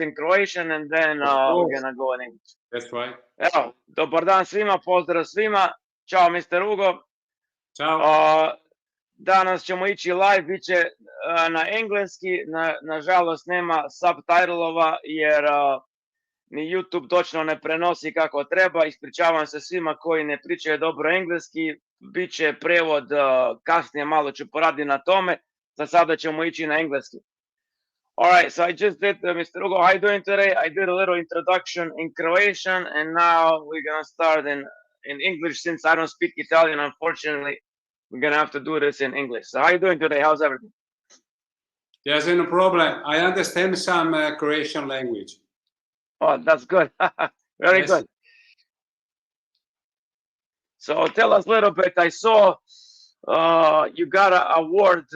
in Croatian and then we're gonna go in English. That's right. Evo, dobar dan svima, pozdrav svima. Ćao, Mr. Ugo. Ćao. Danas ćemo ići live, bit će na engleski, nažalost nema subtitlova jer ni YouTube točno ne prenosi kako treba. Ispričavam se svima koji ne pričaju dobro engleski, bit će prevod kasnije, malo ću poraditi na tome, za sada ćemo ići na engleski. Alright, so I just did, Mr. Ugo, how you doing today? I did a little introduction in Croatian and now we're gonna start in English since I don't speak Italian, unfortunately. We're gonna have to do this in English. So how you doing today? How's everything? Yes, no problem. I understand some Croatian language. Oh, that's good. Very good. So tell us a little bit. I saw you got an award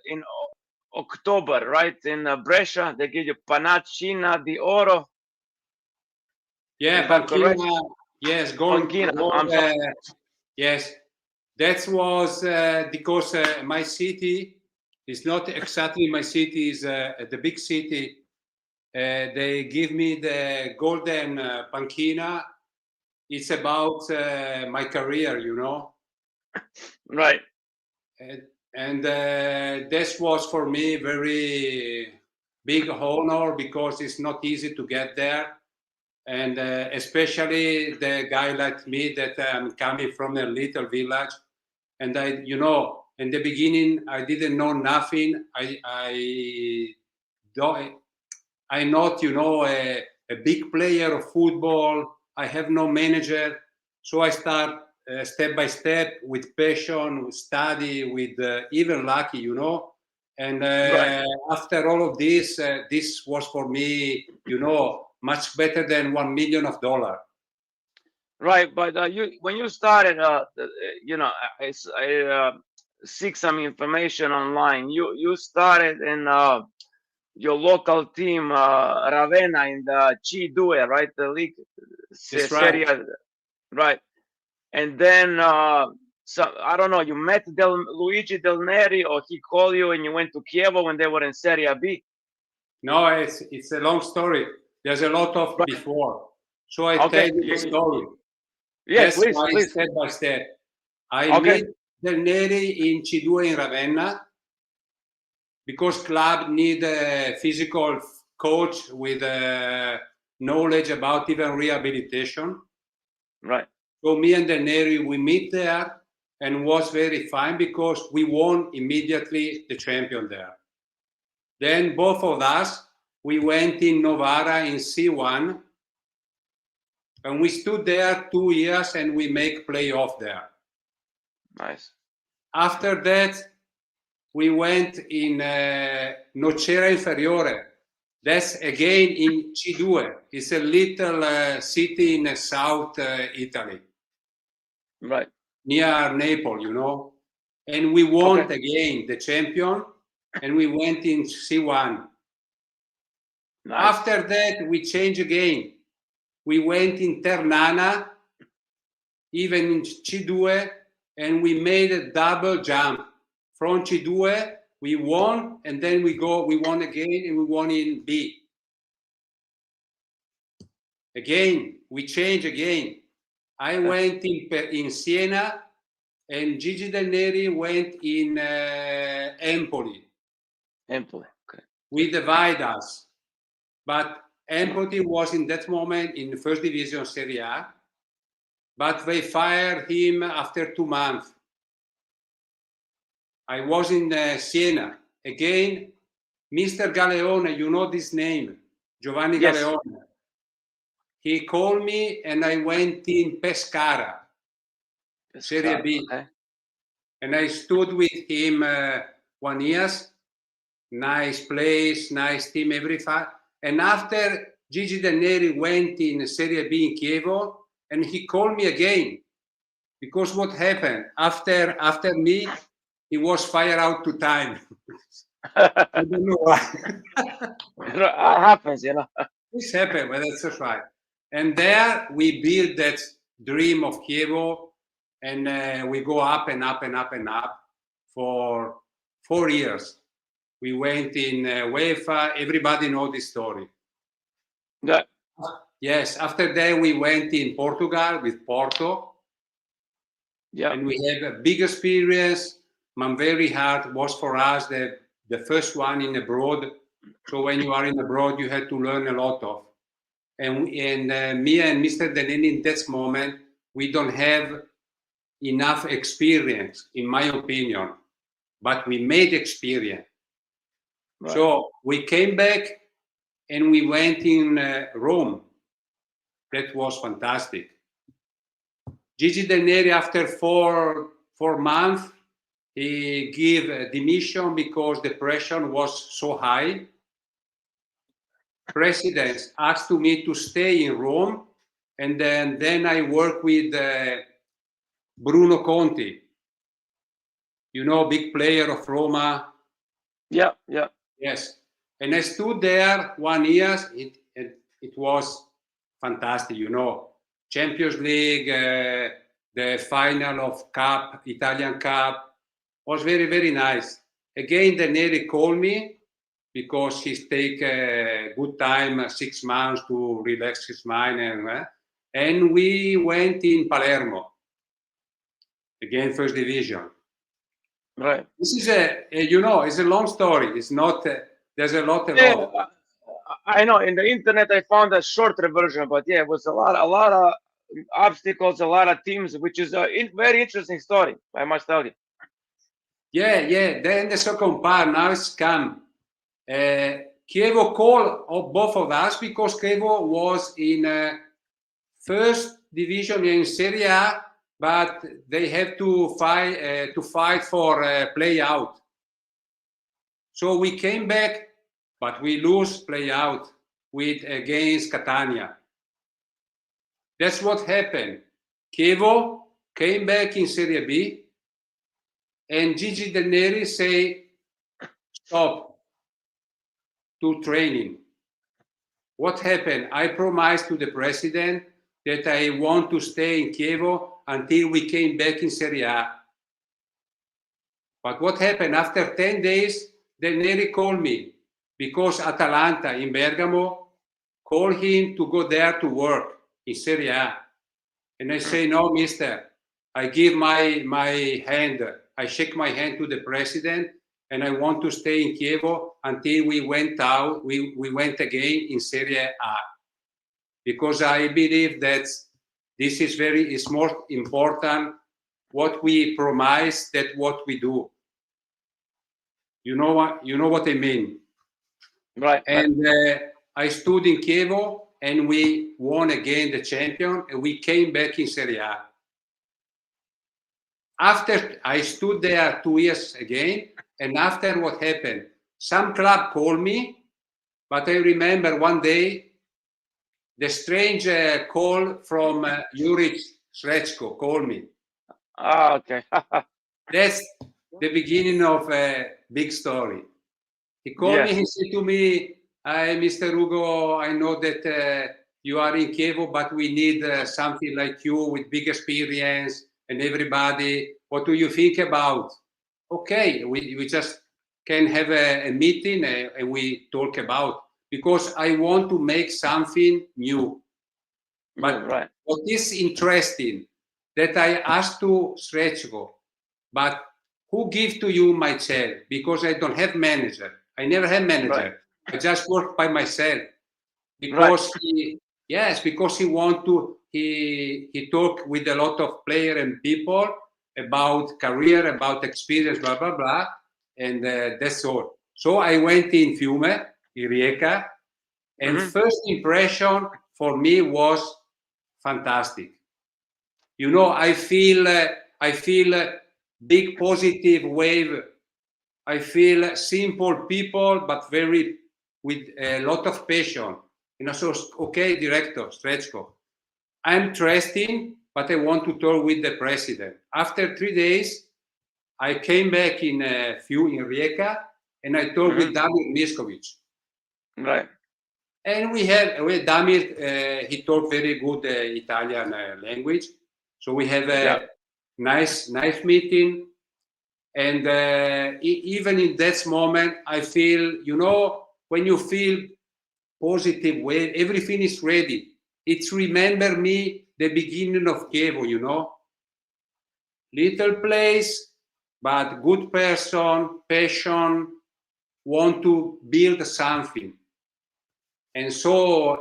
in October, right? In Brescia, they give you Panacina di Oro. Yeah, Panchina. Yes, gold. Yes, that was because my city is not exactly my city. Is the big city. They give me the golden Panchina. It's about my career, you know. Right. And this was for me very big honor because it's not easy to get there. And especially the guy like me that I'm coming from a little village. And I, you know, in the beginning, I didn't know nothing. I'm not, you know, a big player of football. I have no manager. So I start step by step with passion, with study, with even lucky, you know. And after all of this, this was for me, you know, much better than $1 million. Right, but when you started, you know, I seek some information online. You started in your local team, Ravenna, in the C2, right? The league, right. Right. And then, so I don't know, you met Luigi Del Neri, or he called you and you went to Chievo when they were in Serie B? No, it's a long story. There's a lot of before. So I tell you the story. Yes, please. Step by step. I met Del Neri in C2 in Ravenna because club need a physical coach with knowledge about even rehabilitation. Right. So me and Del Neri, we meet there and was very fine because we won immediately the champion there. Then both of us, we went in Novara in C1 and we stood there 2 years and we make playoff there. Nice. After that, we went in Nocera Inferiore. That's again in C2. It's a little city in South Italy. Right. Near Naples, you know. And we won again the champion and we went in C1. Nice. After that, we changed again. We went in Ternana, even in C2, and we made a double jump. From C2, we won, and then we won again, and we won in B. Again, we changed again. I went in Siena, and Gigi Del Neri went in Empoli. Empoli, okay. We divide us. But Empoli was in that moment in the first division Serie A, but they fired him after 2 months. I was in Siena. Again, Mr. Galeone, you know this name, Giovanni Galeone. He called me and I went in Pescara, Serie B. Okay. And I stood with him 1 year. Nice place, nice team, everything. And after Gigi Del Neri went in Serie B in Chievo, and he called me again. Because what happened? After me, he was fired out 2 times. I don't know why. It happens, you know. This happened, but that's right. And there we built that dream of Chievo, and we go up and up and up and up for 4 years. We went in UEFA. Everybody knows this story. Yeah. Yes, after that we went in Portugal with Porto. Yeah. And we have a big experience. Very hard was for us the first one in abroad. So when you are in abroad, you have to learn a lot of. And me and Mr. Deneni in that moment, we don't have enough experience, in my opinion, but we made experience. Right. So we came back and we went in Rome. That was fantastic. Gigi Deneri, after four months, he gave a demission because the pressure was so high. President asked me to stay in Rome, and then I work with Bruno Conti, you know, big player of Roma. Yeah, yeah. Yes, and I stood there 1 year. It was fantastic, you know, Champions League, the final of Cup, Italian Cup, was very, very nice. Again, Deneri called me because he take a good time, 6 months to relax his mind, and we went in Palermo, again, first division. Right. This is you know, it's a long story. It's not, there's a lot. I know in the internet I found a shorter version, but yeah, it was a lot of obstacles, a lot of teams, which is a very interesting story, I must tell you. Yeah. Then the second part, now it's come. Chievo called both of us because Chievo was in first division in Serie A, but they have to fight for play out. So we came back, but we lose play out against Catania. That's what happened. Chievo came back in Serie B, and Gigi Deneri say, stop to training. What happened? I promised to the president that I want to stay in Chievo until we came back in Serie A. But what happened? After 10 days, Deneri called me because Atalanta in Bergamo called him to go there to work in Serie A. And I say, no, mister, I give my hand, I shake my hand to the president, and I want to stay in Chievo until we went out, we went again in Serie A. Because I believe that this is more important what we promise than what we do. You know what I mean? Right. And I stood in Chievo and we won again the champion and we came back in Serie A. After I stood there 2 years again, and after what happened, some club called me, but I remember one day the strange call from Juric Srečko called me. Ah, okay. That's the beginning of a big story. He called me, he said to me, "Hi, Mr. Ugo, I know that you are in Chievo, but we need something like you with big experience and everybody. What do you think about?" Okay, we just can have a meeting and we talk about, because I want to make something new. But what is interesting, that I asked to Srečko, but who gives to you my chair? Because I don't have manager. I never had manager. I just work by myself. Because because he want to, he talk with a lot of player and people about career, about experience, blah, blah, blah. And that's all. So I went in Fiume, in Rijeka, and first impression for me was fantastic. You know, I feel big positive wave. I feel simple people, but with a lot of passion. You know, so okay, director Srečko, I'm trusting, but I want to talk with the president. After 3 days, I came back in Rijeka, and I talked with Damir Miskovic. Right. And we had Damir. He talked very good Italian language, so we have a nice meeting. And even in that moment, I feel, you know, when you feel positive way. Everything is ready. It's remember me the beginning of Kievo, you know. Little place, but good person, passion, want to build something. And so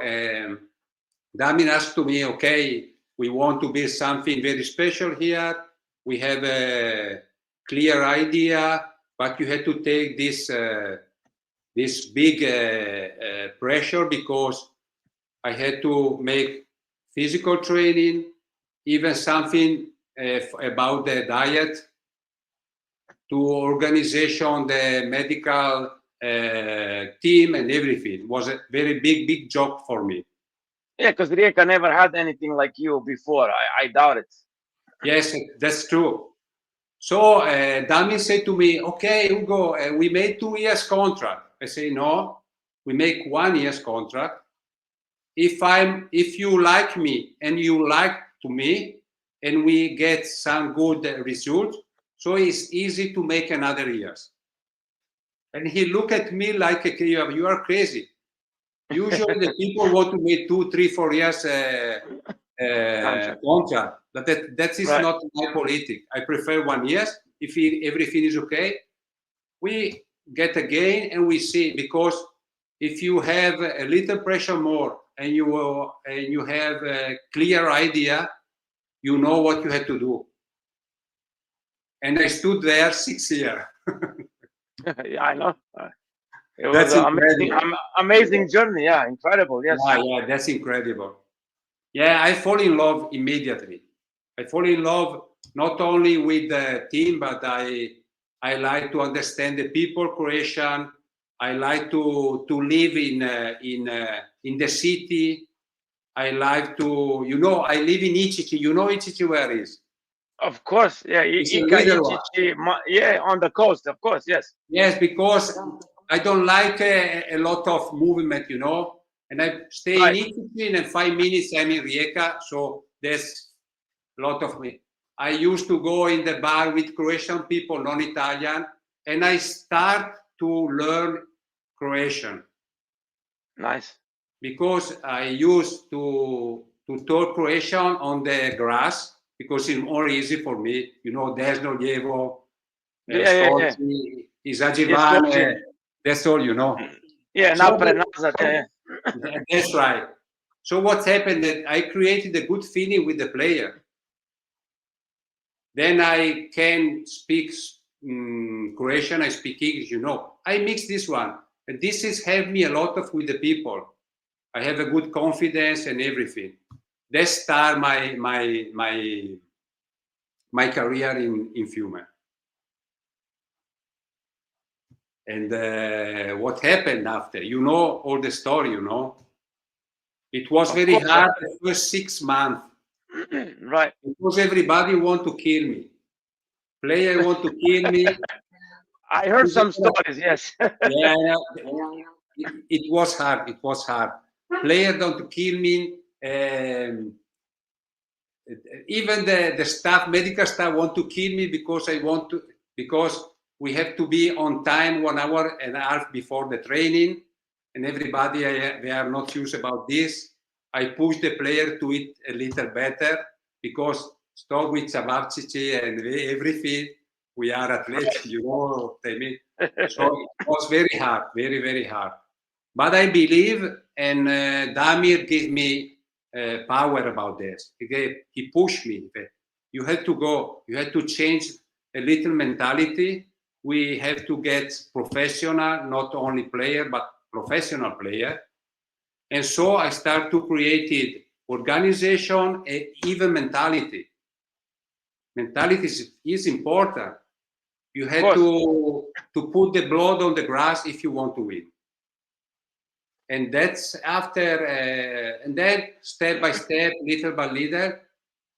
Damien asked to me, okay, we want to build something very special here. We have a clear idea, but you had to take this this big pressure, because I had to make physical training, even something about the diet, to organization, the medical team and everything. It was a very big job for me. Yeah, because Rijeka never had anything like you before. I doubt it. Yes, that's true. So Damien said to me, okay, Ugo, we made 2 years contract. I say, no, we make 1 year's contract. If you like me and you like to me, and we get some good result, so it's easy to make another years. And he looked at me like, you are crazy. Usually the people want to make 2, 3, 4 years contract. But that is not my politic. I prefer 1 year. If everything is okay, we get again and we see, because if you have a little pressure more and you have a clear idea, you know what you have to do. And I stood there 6 years. Yeah, I know. It was an amazing journey. Yeah, incredible. Yes. Yeah, that's incredible. Yeah, I fall in love immediately. I fall in love not only with the team, but I like to understand the people, Croatian. I like to live in the city. I like to, I live in Ičići. You know Ičići where it is? Of course, yeah. Yeah, on the coast, of course, yes. Yes, because I don't like a lot of movement, and I stay in Ičići, and in 5 minutes I'm in Rijeka, so there's a lot of me. I used to go in the bar with Croatian people, non-Italian, and I start to learn Croatian. Nice. Because I used to talk Croatian on the grass, because it's more easy for me. Desno, lijevo, scorci, izađivane, that's all, Yeah, so napred, nazad, yeah. That's right. So what's happened that I created a good feeling with the player. Then I can speak Croatian, I speak English, I mix this one. And this has helped me a lot with the people. I have a good confidence and everything. That started my career in Fiume. And what happened after? All the story, It was very hard the first 6 months. Right. Because everybody want to kill me. Player want to kill me. I heard some stories, yes. Yeah, it was hard. It was hard. Player don't kill me. Even the staff, medical staff, want to kill me because we have to be on time 1 hour and a half before the training, and everybody they are not used about this. I push the player to it a little better, because stop with Savarcici and everything. We are athletes, what I mean. So it was very hard, very, very hard. But I believe, and Damir gave me power about this. He pushed me. You had to go. You had to change a little mentality. We have to get professional, not only player, but professional player. And so I start to create organization and even mentality. Mentality is important. You have to put the blood on the grass if you want to win. And that's after, and then step by step, little by little,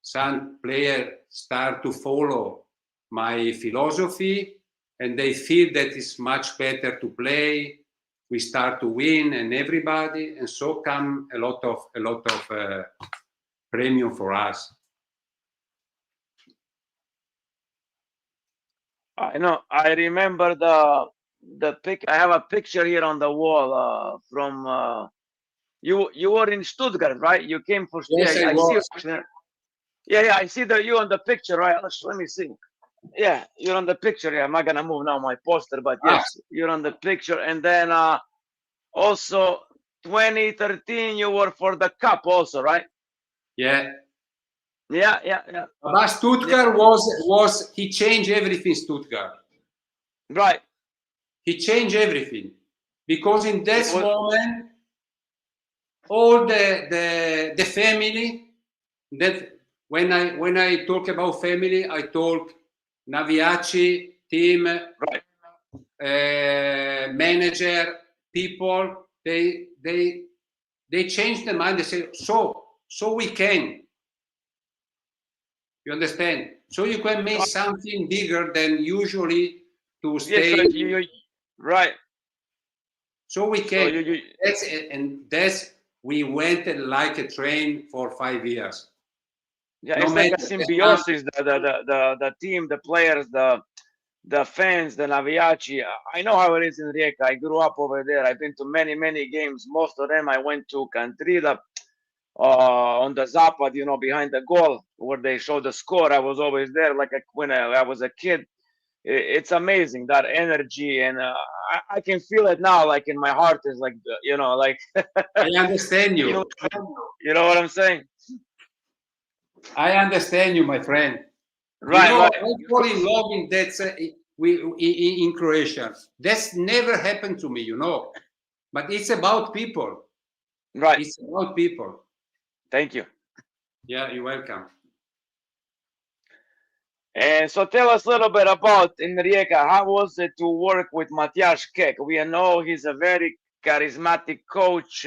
some players start to follow my philosophy, and they feel that it's much better to play. We start to win, and everybody, and so come a lot of premium for us. I know. I remember the pic. I have a picture here on the wall from you were in Stuttgart, right? You came for Yes, I I see was. you. Yeah, I see that you on the picture, right? Let me see. Yeah, you're on the picture. Yeah, I'm not gonna move now my poster, but yes, you're on the picture. And then also 2013, you were for the cup, also, right? Yeah. Yeah. But Stuttgart was he changed everything. Stuttgart. Right. He changed everything because in that Was, moment, all the family that when I talk about family, I talk Naviaci team, right. manager, people. They changed their mind. They say so we can. You understand? So you can make something bigger than usually to stay. Yes, so right. So we So can. That's we went like a train for 5 years. yeah, No it's like a matter symbiosis. The team, the players, the fans, the Naviaci. I know how it is in Rijeka. I grew up over there. I've been to many games. Most of them I went to Cantrida, on the Zapad, behind the goal where they show the score. I was always there, like when I was a kid. It's amazing, that energy, and I can feel it now, like in my heart. Is like, like I understand you. you know what I'm saying? I understand you, my friend. Right. I fall in love in that in Croatia. That's never happened to me, But it's about people. Right. It's about people. Thank you. Yeah, you're welcome. And so tell us a little bit about in Rijeka. How was it to work with Matjaž Kek? We know he's a very charismatic coach.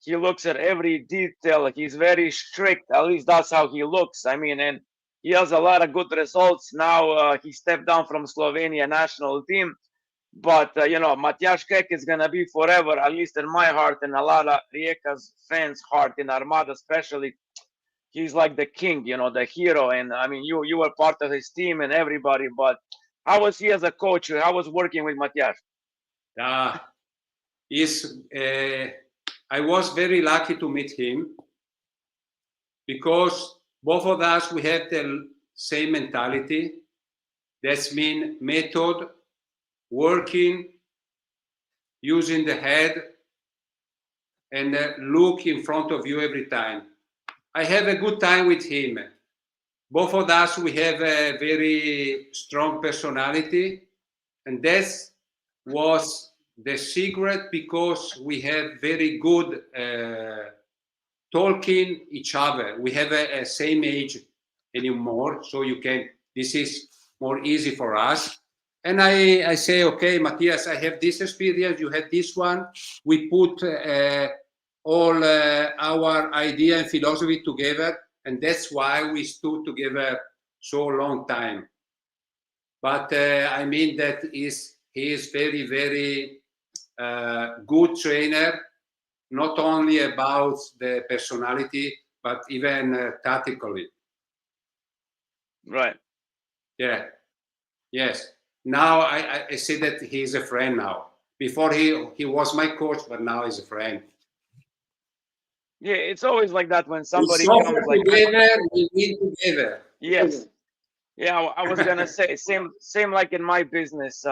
He looks at every detail. He's very strict. At least that's how he looks. I mean, and he has a lot of good results. Now he stepped down from Slovenia national team. But, Matjaž Kek is going to be forever, at least in my heart and a lot of Rijeka's fans' heart, in Armada especially. He's like the king, the hero. And I mean, you were part of his team and everybody. But how was he as a coach? How was working with Matjaž? I was very lucky to meet him because both of us, we have the same mentality. That's mean method, working, using the head, and look in front of you every time. I have a good time with him. Both of us, we have a very strong personality, and that was the secret, because we have very good talking each other. We have a same age anymore, so this is more easy for us. And I say, okay, Matthias, I have this experience, you have this one. We put all our idea and philosophy together, and that's why we stood together so long time. But I mean that he is very, very good trainer, not only about the personality, but even tactically. Right. Yeah. Yes. Now I say that he's a friend now. Before he was my coach, but now he's a friend. Yeah, it's always like that when somebody we comes like together, we win together. Yes. Yeah, I was gonna say same like in my business.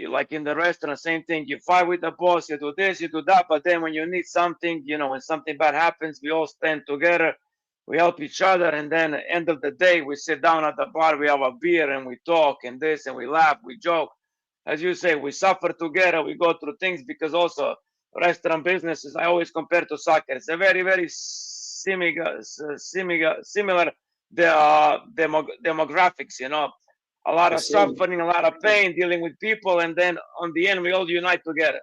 Like in the restaurant, same thing. You fight with the boss, you do this, you do that, but then when you need something, when something bad happens, we all stand together, we help each other, and then at the end of the day, we sit down at the bar, we have a beer, and we talk and this, and we laugh, we joke. As you say, we suffer together, we go through things, because also restaurant businesses, I always compare to soccer. It's a very, very similar demographics, a lot of suffering, a lot of pain, dealing with people, and then on the end, we all unite together.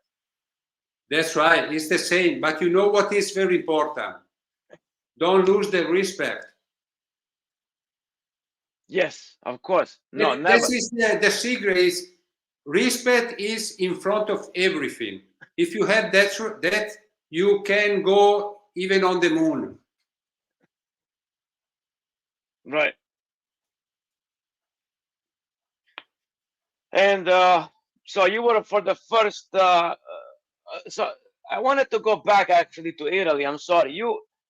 That's right. It's the same. But you know what is very important? Don't lose the respect. Yes, of course. No, never. This is the secret. Is respect is in front of everything. If you have that you can go even on the moon. Right. And so you were for the first. So I wanted to go back actually to Italy. I'm sorry.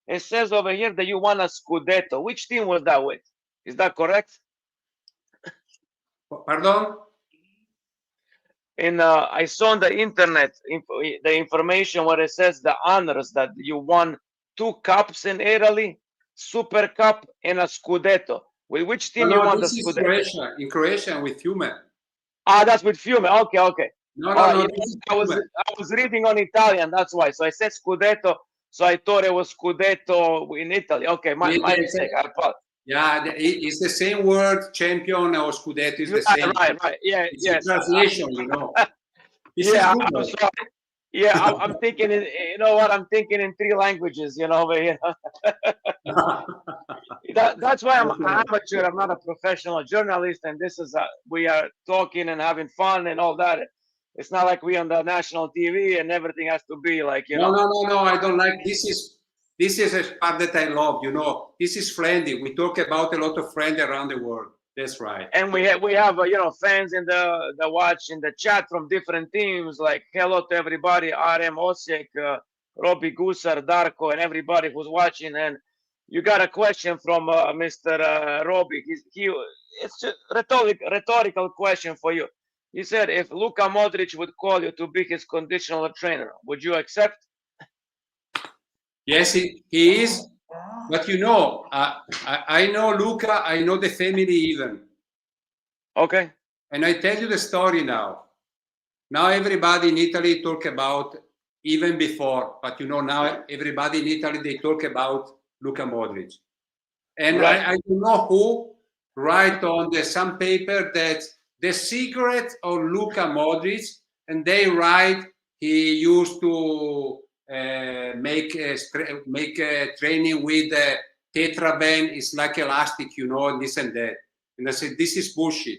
It says over here that you won a Scudetto. Which team was that with? Is that correct? Pardon? I saw on the internet the information where it says the honors that you won 2 cups in Italy, Super Cup and a Scudetto. With which team you won the Scudetto? Croatia. In Croatia with Fiume. Ah, that's with Fiume. Okay. No. I was reading on Italian, that's why. So I said Scudetto, so I thought it was Scudetto in Italy. Okay, my mistake. I apologize. Yeah, it's the same word. Champion or Scudetto is the same. Right. Yeah, it's a translation, you know. I'm sorry. Yeah, I'm thinking. You know what? I'm thinking in 3 languages. You know, but you know. That's why I'm an amateur. I'm not a professional journalist, and this is we are talking and having fun and all that. It's not like we on the national TV and everything has to be like, you know. No. I don't like this. This is a part that I love. You know, this is friendly. We talk about a lot of friends around the world. That's right. And we have you know, fans in the watch in the chat from different teams. Like, hello to everybody, RM Osijek, Robbie Gusar, Darko, and everybody who's watching. And you got a question from Mr. Robbie. It's just rhetorical question for you. He said, if Luka Modric would call you to be his conditional trainer, would you accept? Yes, he is. But you know, I know Luka, I know the family even. Okay. And I tell you the story now. Now everybody in Italy talk about, even before, but you know, now everybody in Italy, they talk about Luka Modric. And right. I don't know who write on some paper that the secret of Luka Modric, and they write he used to make training with tetra band. It's like elastic, you know, and this and that. And I said, this is bullshit.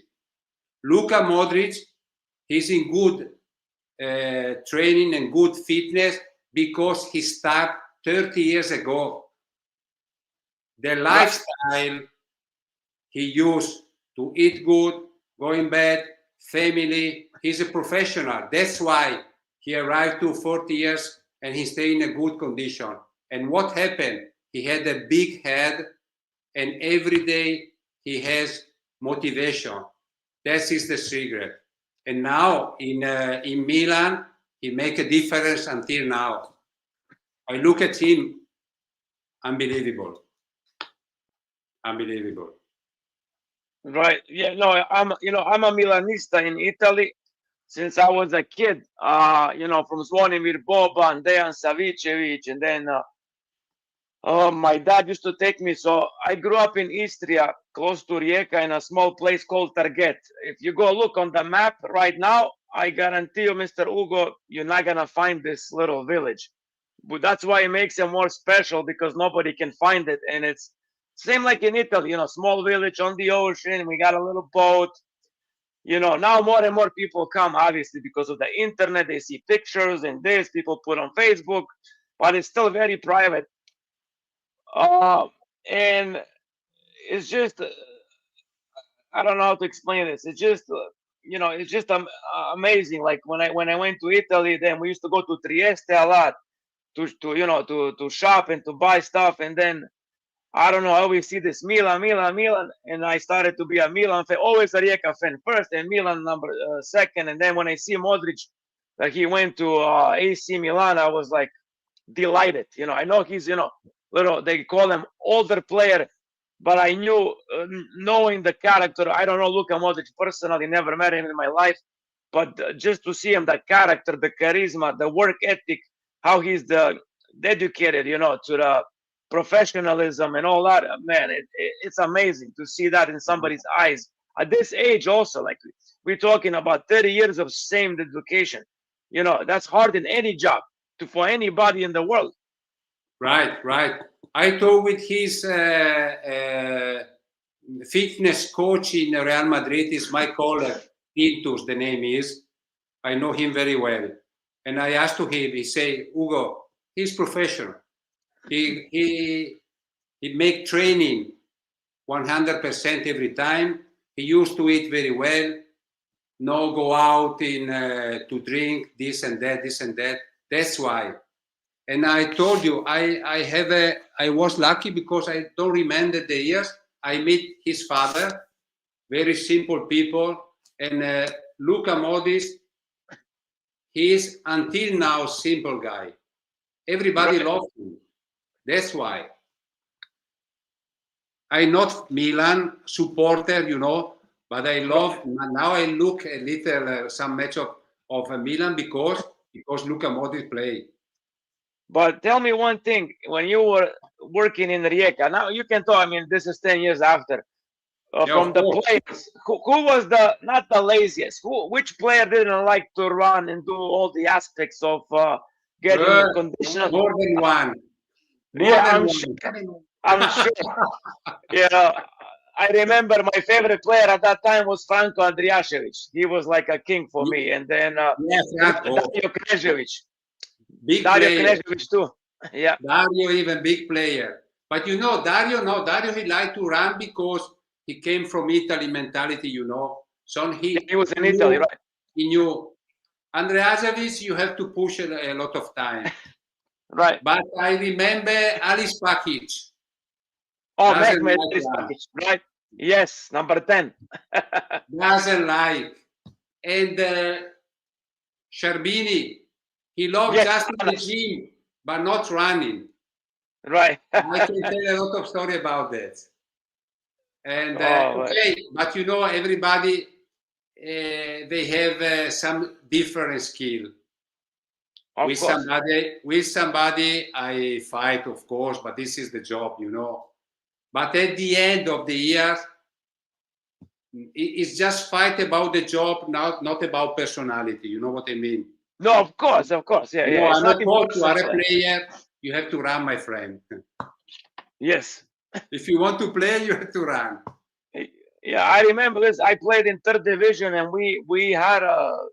Luka Modric, he's in good training and good fitness because he started 30 years ago. The lifestyle he used to eat good, go in bed, family, he's a professional. That's why he arrived to 40 years and he stayed in a good condition. And what happened? He had a big head and every day he has motivation. That is the secret. And now in Milan, he make a difference until now. I look at him, unbelievable. Unbelievable. Right. Yeah. No. I'm a Milanista in Italy since I was a kid. You know, from Zvonimir Boban, Dejan Savicevic, and then my dad used to take me. So I grew up in Istria, close to Rijeka, in a small place called Target. If you go look on the map right now, I guarantee you, Mr. Ugo, you're not gonna find this little village. But that's why it makes it more special, because nobody can find it, and it's same like in Italy, you know, small village on the ocean. We got a little boat. You know, now more and more people come, obviously, because of the internet. They see pictures and this, people put on Facebook, but it's still very private. And it's just, I don't know how to explain this. It's just, you know, it's just amazing. Like when I went to Italy, then we used to go to Trieste a lot to shop and to buy stuff, and then I don't know, I always see this Milan, and I started to be a Milan fan, always a Rijeka fan first, and Milan number second. And then when I see Modric, that he went to AC Milan, I was like delighted. You know, I know he's, you know, they call him older player, but I knew, knowing the character, I don't know Luka Modric personally, never met him in my life, but just to see him, the character, the charisma, the work ethic, how he's dedicated, you know, to the professionalism and all that, man, it's amazing to see that in somebody's eyes at this age. Also, like, we're talking about 30 years of same education. You know, that's hard in any job for anybody in the world. Right. I talked with his fitness coach in Real Madrid. Is my colleague, Pintus, the name is. I know him very well. And I asked to him, he said, Ugo, he's professional. He make training 100% every time. He used to eat very well. No go out to drink this and that. That's why. And I told you, I was lucky because I don't remember the years. I met his father, very simple people, and Luka Modrić, he is until now simple guy. Everybody loves him. That's why. I'm not Milan supporter, you know, but I love, now I look a little some match of Milan because Luka Modrić play. But tell me one thing, when you were working in Rijeka, now you can talk, I mean, this is 10 years after, from the players, who was not the laziest? Which player didn't like to run and do all the aspects of getting conditional? More than one. I'm sure. You know, I remember my favorite player at that time was Franco Andrijašević. He was like a king for me. And then Dario Knežević. Dario Knežević too. Yeah. Dario even big player. But you know, Dario he liked to run because he came from Italy mentality, you know. So he was in Italy, right? He knew. Andrijašević, you have to push a lot of time. Right. But I remember Alice Pakic. Oh, Alice Pakic, right? Yes, number 10. Doesn't like. And Sherbini, he loves just the gym, but not running. Right. I can tell a lot of story about that. And okay, but you know, everybody, they have some different skill. With somebody, I fight, of course, but this is the job, you know. But at the end of the year, it's just fight about the job, not about personality. You know what I mean? No, of course, yeah. No, I'm not told you are a player. You have to run, my friend. Yes. If you want to play, you have to run. Yeah, I remember this. I played in 3rd division, and we had a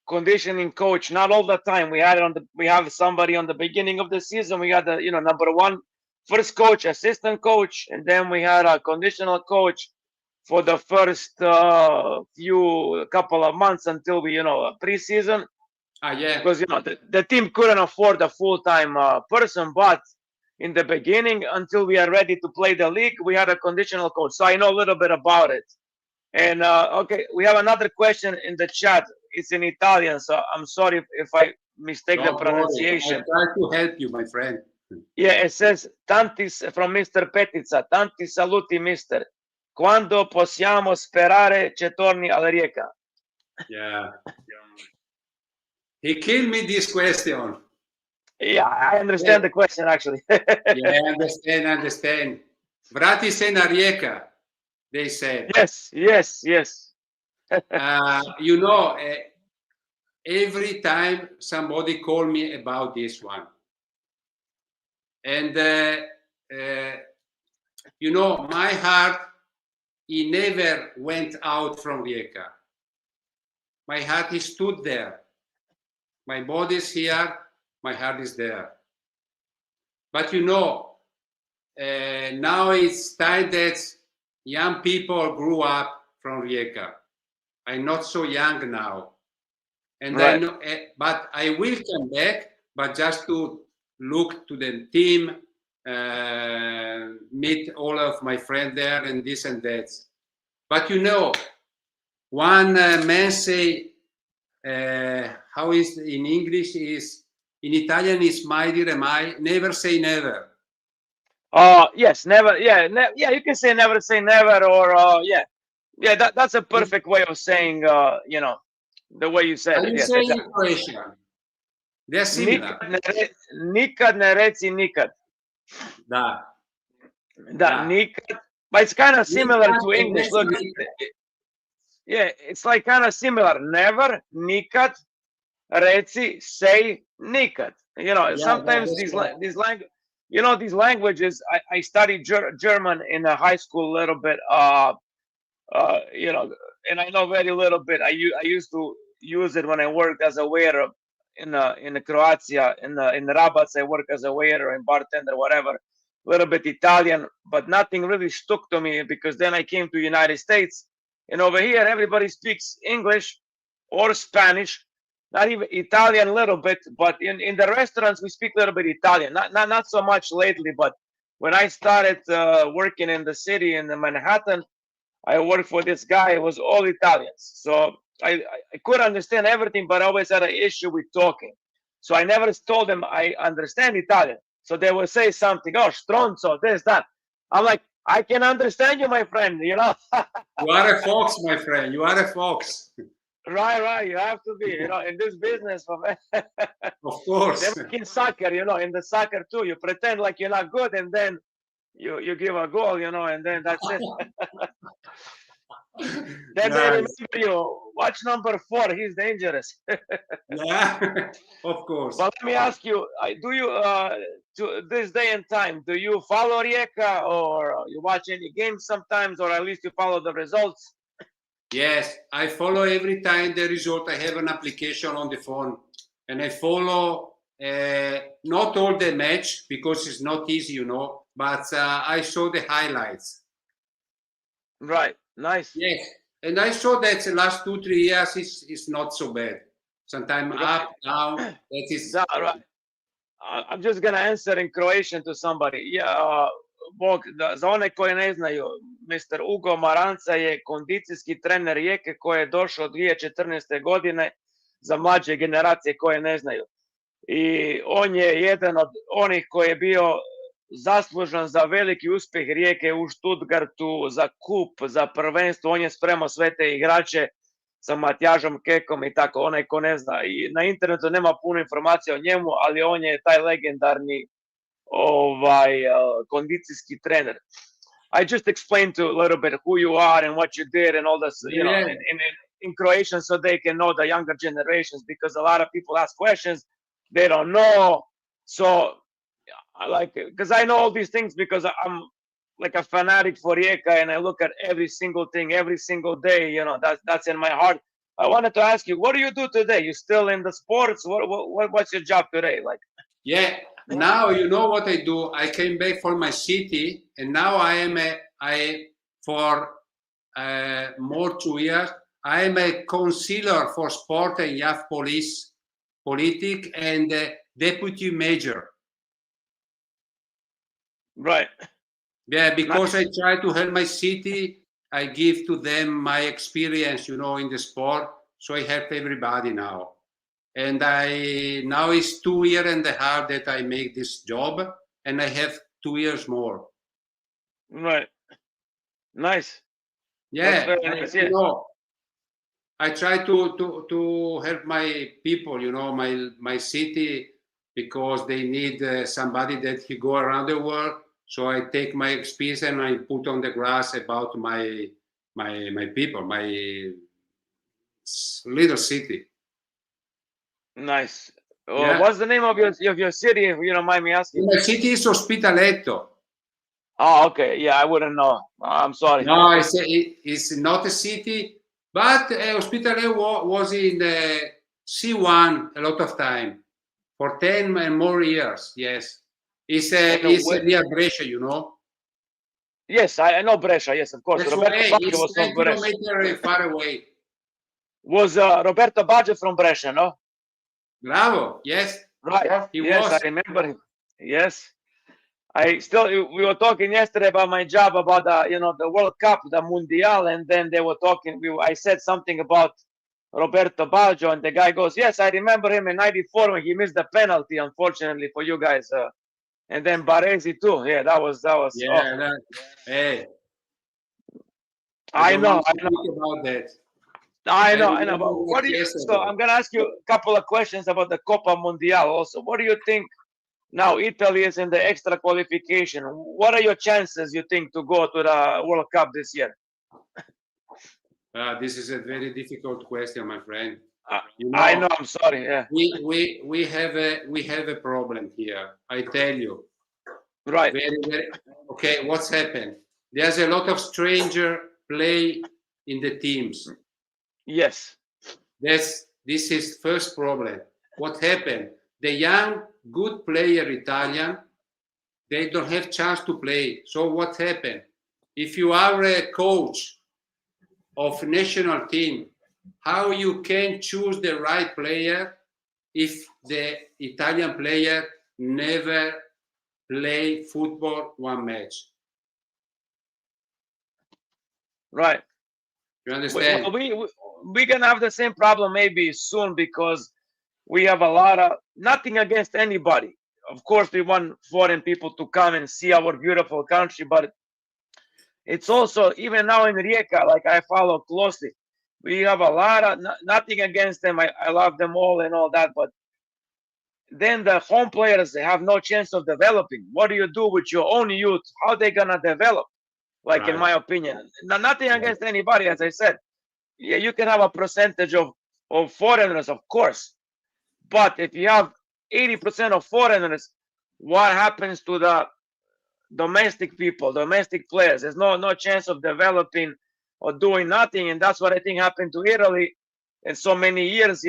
conditioning coach. Not all the time. We have somebody on the beginning of the season. We had the number 1 first coach, assistant coach, and then we had a conditional coach for the first couple of months until we preseason. Yeah. Because the team couldn't afford a full-time person, but in the beginning, until we are ready to play the league, we had a conditional coach. So I know a little bit about it. And okay, we have another question in the chat. It's in Italian, so I'm sorry if I mistake the pronunciation. I try to help you, my friend. Yeah, it says, from Mr. Petica, tanti saluti, mister. Quando possiamo sperare che torni alla Rijeka? Yeah. He killed me this question. Yeah, I understand the question, actually. Yeah, I understand. Vrati se na Rijeka, they said. Yes. You know, every time somebody call me about this one. And, you know, my heart, he never went out from Rijeka. My heart, he stood there. My body is here, my heart is there. But you know, now it's time that young people grew up from Rijeka. I'm not so young now. And right. I know, but I will come back, but just to look to the team, meet all of my friends there and this and that. But you know, one man say, how is in English is, in Italian is mai dire mai, never say never. Yes, never. Yeah, you can say never say never, or yeah. That's a perfect way of saying, you know, the way you said it. You say in Croatia. They're similar. Nikad ne reci nikad. Da. Nikad, but it's kind of similar to English. Look, yeah, it's like kind of similar. Never, nikad, reci, say, nikad. You know, sometimes these languages. You know, these languages, I studied German in high school a little bit, you know, and I know very little bit. I used to use it when I worked as a waiter in Croatia, in Rabac. I worked as a waiter and bartender, whatever. A little bit Italian, but nothing really stuck to me, because then I came to the United States, and over here everybody speaks English or Spanish, not even Italian a little bit, but in the restaurants we speak a little bit Italian. Not so much lately, but when I started working in the city in the Manhattan, I worked for this guy. It was all Italians, so I could understand everything, but I always had an issue with talking. So I never told them I understand Italian. So they will say something, oh, stronzo, this, that. I'm like, I can understand you, my friend, you know. You are a fox, my friend. You are a fox. Right. You have to be, you know, in this business. Of course. They're like in soccer, you know, in the soccer too. You pretend like you're not good, and then you give a goal, you know, and then that's it. Then they remember you. Watch number 4. He's dangerous. Yeah, of course. But let me ask you: do you, to this day and time, do you follow Rijeka, or you watch any games sometimes, or at least you follow the results? Yes, I follow every time the result. I have an application on the phone, and I follow not all the match because it's not easy, you know, but I saw the highlights. Right, nice. Yes, and I saw that the last 2-3 years is not so bad. Sometimes up, down. That is right. I'm just gonna answer in Croatian to somebody. Yeah, Bog, za one koji ne znaju, Mr. UGO Maranza je kondicijski trener Rijeke koji je došao 2014. godine za mlađe generacije koje ne znaju. I on je jedan od onih koji je bio zaslužan za veliki uspjeh Rijeke u Stuttgartu, za kup, za prvenstvo. On je spremao sve te igrače sa Matjažom Kekom i tako, onaj ko ne zna. I na internetu nema puno informacija o njemu, ali on je taj legendarni kondicijski trener. I just explained to a little bit who you are and what you did and all this, you know, in Croatian, so they can know the younger generations, because a lot of people ask questions, they don't know. So I like it because I know all these things because I'm like a fanatic for Rijeka, and I look at every single thing every single day. You know, that's in my heart. I wanted to ask you, what do you do today? You still in the sports? What's your job today? Like, yeah. Now you know what I do. I came back from my city, and now for more 2 years. I am a counselor for sport and youth politics and deputy major. Right. Yeah, because I try to help my city. I give to them my experience, you know, in the sport. So I help everybody now. And now it's 2 years and a half that I make this job, and I have 2 years more. Right. Nice. Yeah. You know, I try to help my people, you know, my city, because they need somebody that he go around the world. So I take my experience and I put on the grass about my people, my little city. Nice. What's the name of your city, if you don't mind me asking? My city is Ospitaletto. Oh, okay. Yeah, I wouldn't know. I'm sorry. No, it's not a city, but Ospitaletto was in C1 a lot of time, for 10 and more years. Yes, it's near Brescia, you know. Yes, I know Brescia. Yes, of course. That's Roberto right. Baggio It's was 10 from Brescia. kilometers far away. Was Roberto Baggio from Brescia? No. Bravo. Yes. Right. He yes, was. I remember him. Yes. We were talking yesterday about my job, about the World Cup, the Mundial, and then they were talking. I said something about Roberto Baggio, and the guy goes, "Yes, I remember him in '94 when he missed the penalty, unfortunately for you guys." And then Baresi too. Yeah, that was. Yeah. Hey. I know. About that. I know. But what do you? So I'm gonna ask you a couple of questions about the Copa Mundial. Also, what do you think? Now Italy is in the extra qualification. What are your chances, you think, to go to the World Cup this year? This is a very difficult question, my friend. You know, I know. I'm sorry. Yeah. We have a problem here. I tell you. Right. Okay. What's happened? There's a lot of stranger play in the teams. Yes. This is first problem. What happened? The young, good player Italian, they don't have chance to play. So what happened? If you are a coach of national team, how you can choose the right player if the Italian player never play football one match. Right. You understand? We're gonna have the same problem maybe soon, because we have a lot of, nothing against anybody. Of course, we want foreign people to come and see our beautiful country, but it's also, even now in Rijeka, like I follow closely, we have a lot of, nothing against them. I love them all and all that, but then the home players, they have no chance of developing. What do you do with your own youth? How they gonna develop? Like, Right. in my opinion, nothing against anybody, as I said. Yeah, you can have a percentage of foreigners, of course, but if you have 80% of foreigners, what happens to the domestic people, domestic players? There's no chance of developing or doing nothing, and that's what I think happened to Italy in so many years.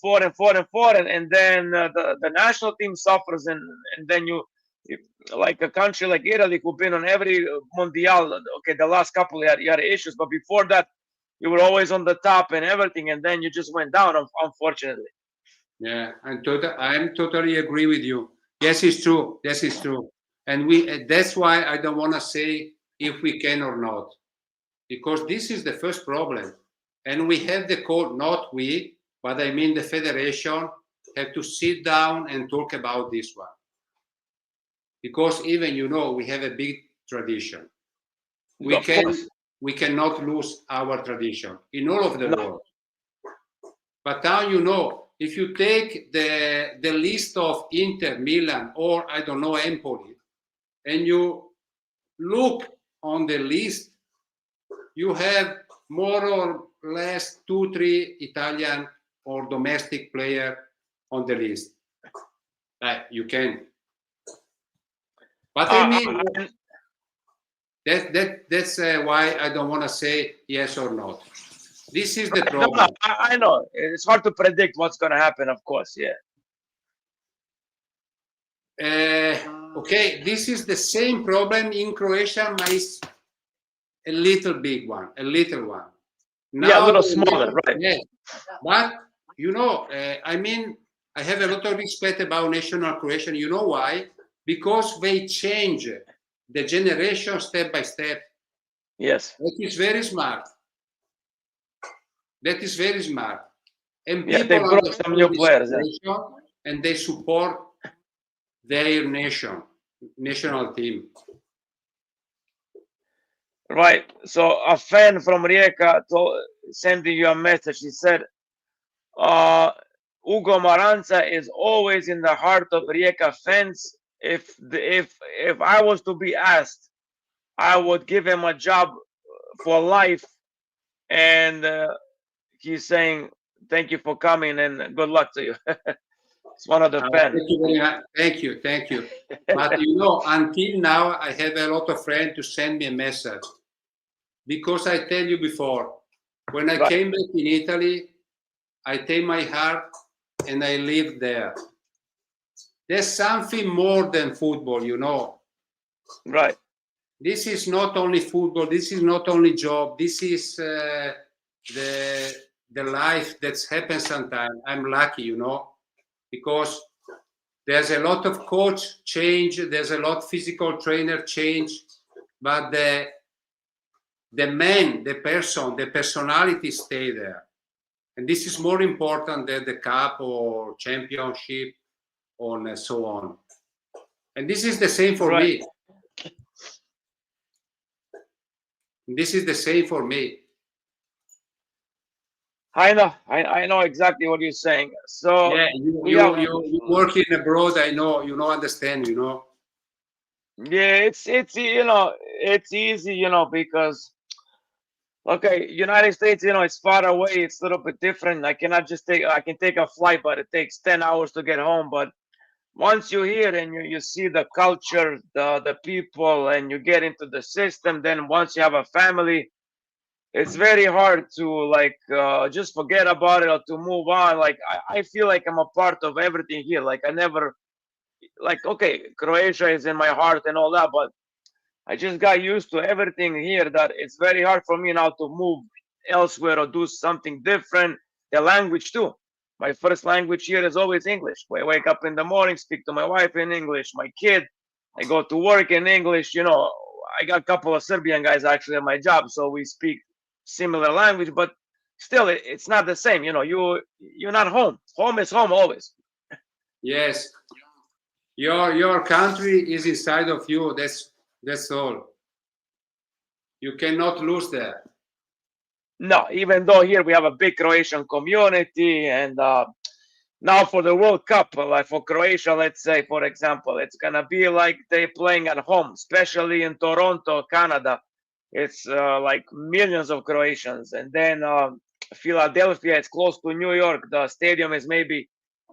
Foreign, and then the national team suffers, and then you like a country like Italy, who've been on every Mondial. Okay, the last couple you had issues, but before that, you were always on the top and everything, and then you just went down, unfortunately. Yeah, I'm totally agree with you. Yes, it's true. Yes, it's true. And that's why I don't want to say if we can or not, because this is the first problem. And we have the call, not we, but I mean the federation have to sit down and talk about this one. Because even, we have a big tradition. We cannot lose our tradition in all of the world. But now, if you take the list of Inter, Milan, or I don't know, Empoli, and you look on the list, you have more or less 2-3 Italian or domestic player on the list. You can. But I mean, that's why I don't want to say yes or no. This is the problem. No, I know. It's hard to predict what's going to happen, of course, yeah. Okay, this is the same problem in Croatia, but it's a little big one, a little one. Now, yeah, a little smaller, right. Yeah. But, I mean, I have a lot of respect about national Croatian. You know why? Because they change the generation step by step. Yes. That is very smart. That is very smart. And people they brought some new players, and they support their national team. Right. So a fan from Rijeka sending you a message. He said, UGO Maranza is always in the heart of Rijeka fans. If I was to be asked, I would give him a job for life. And he's saying, thank you for coming and good luck to you. It's one of the fans. Thank you. But until now, I have a lot of friends to send me a message. Because I tell you before, when I came back in Italy, I take my heart and I live there. There's something more than football, Right. This is not only football. This is not only job. This is the life that's happened sometimes. I'm lucky, because there's a lot of coach change. There's a lot of physical trainer change, but the man, the person, the personality stay there. And this is more important than the cup or championship and so on. And this is the same for me. This is the same for me. I know exactly what you're saying. So yeah, you working abroad. I know, understand, Yeah, it's easy, because okay, United States, it's far away. It's a little bit different. I can take a flight, but it takes 10 hours to get home. But once you're here and you see the culture, the people, and you get into the system, then once you have a family, it's very hard to just forget about it or to move on. Like I feel like I'm a part of everything here. Like I never, okay, Croatia is in my heart and all that, but I just got used to everything here that it's very hard for me now to move elsewhere or do something different. The language too. My first language here is always English. I wake up in the morning, speak to my wife in English, my kid, I go to work in English. I got a couple of Serbian guys actually at my job, so we speak similar language, but still it's not the same. You're not home. Home is home always. Yes. Your country is inside of you. That's all. You cannot lose that. No, even though here we have a big Croatian community, and now for the World Cup, like for Croatia, let's say, for example, it's gonna be like they playing at home, especially in Toronto, Canada. It's like millions of Croatians, and then Philadelphia, it's close to New York. The stadium is maybe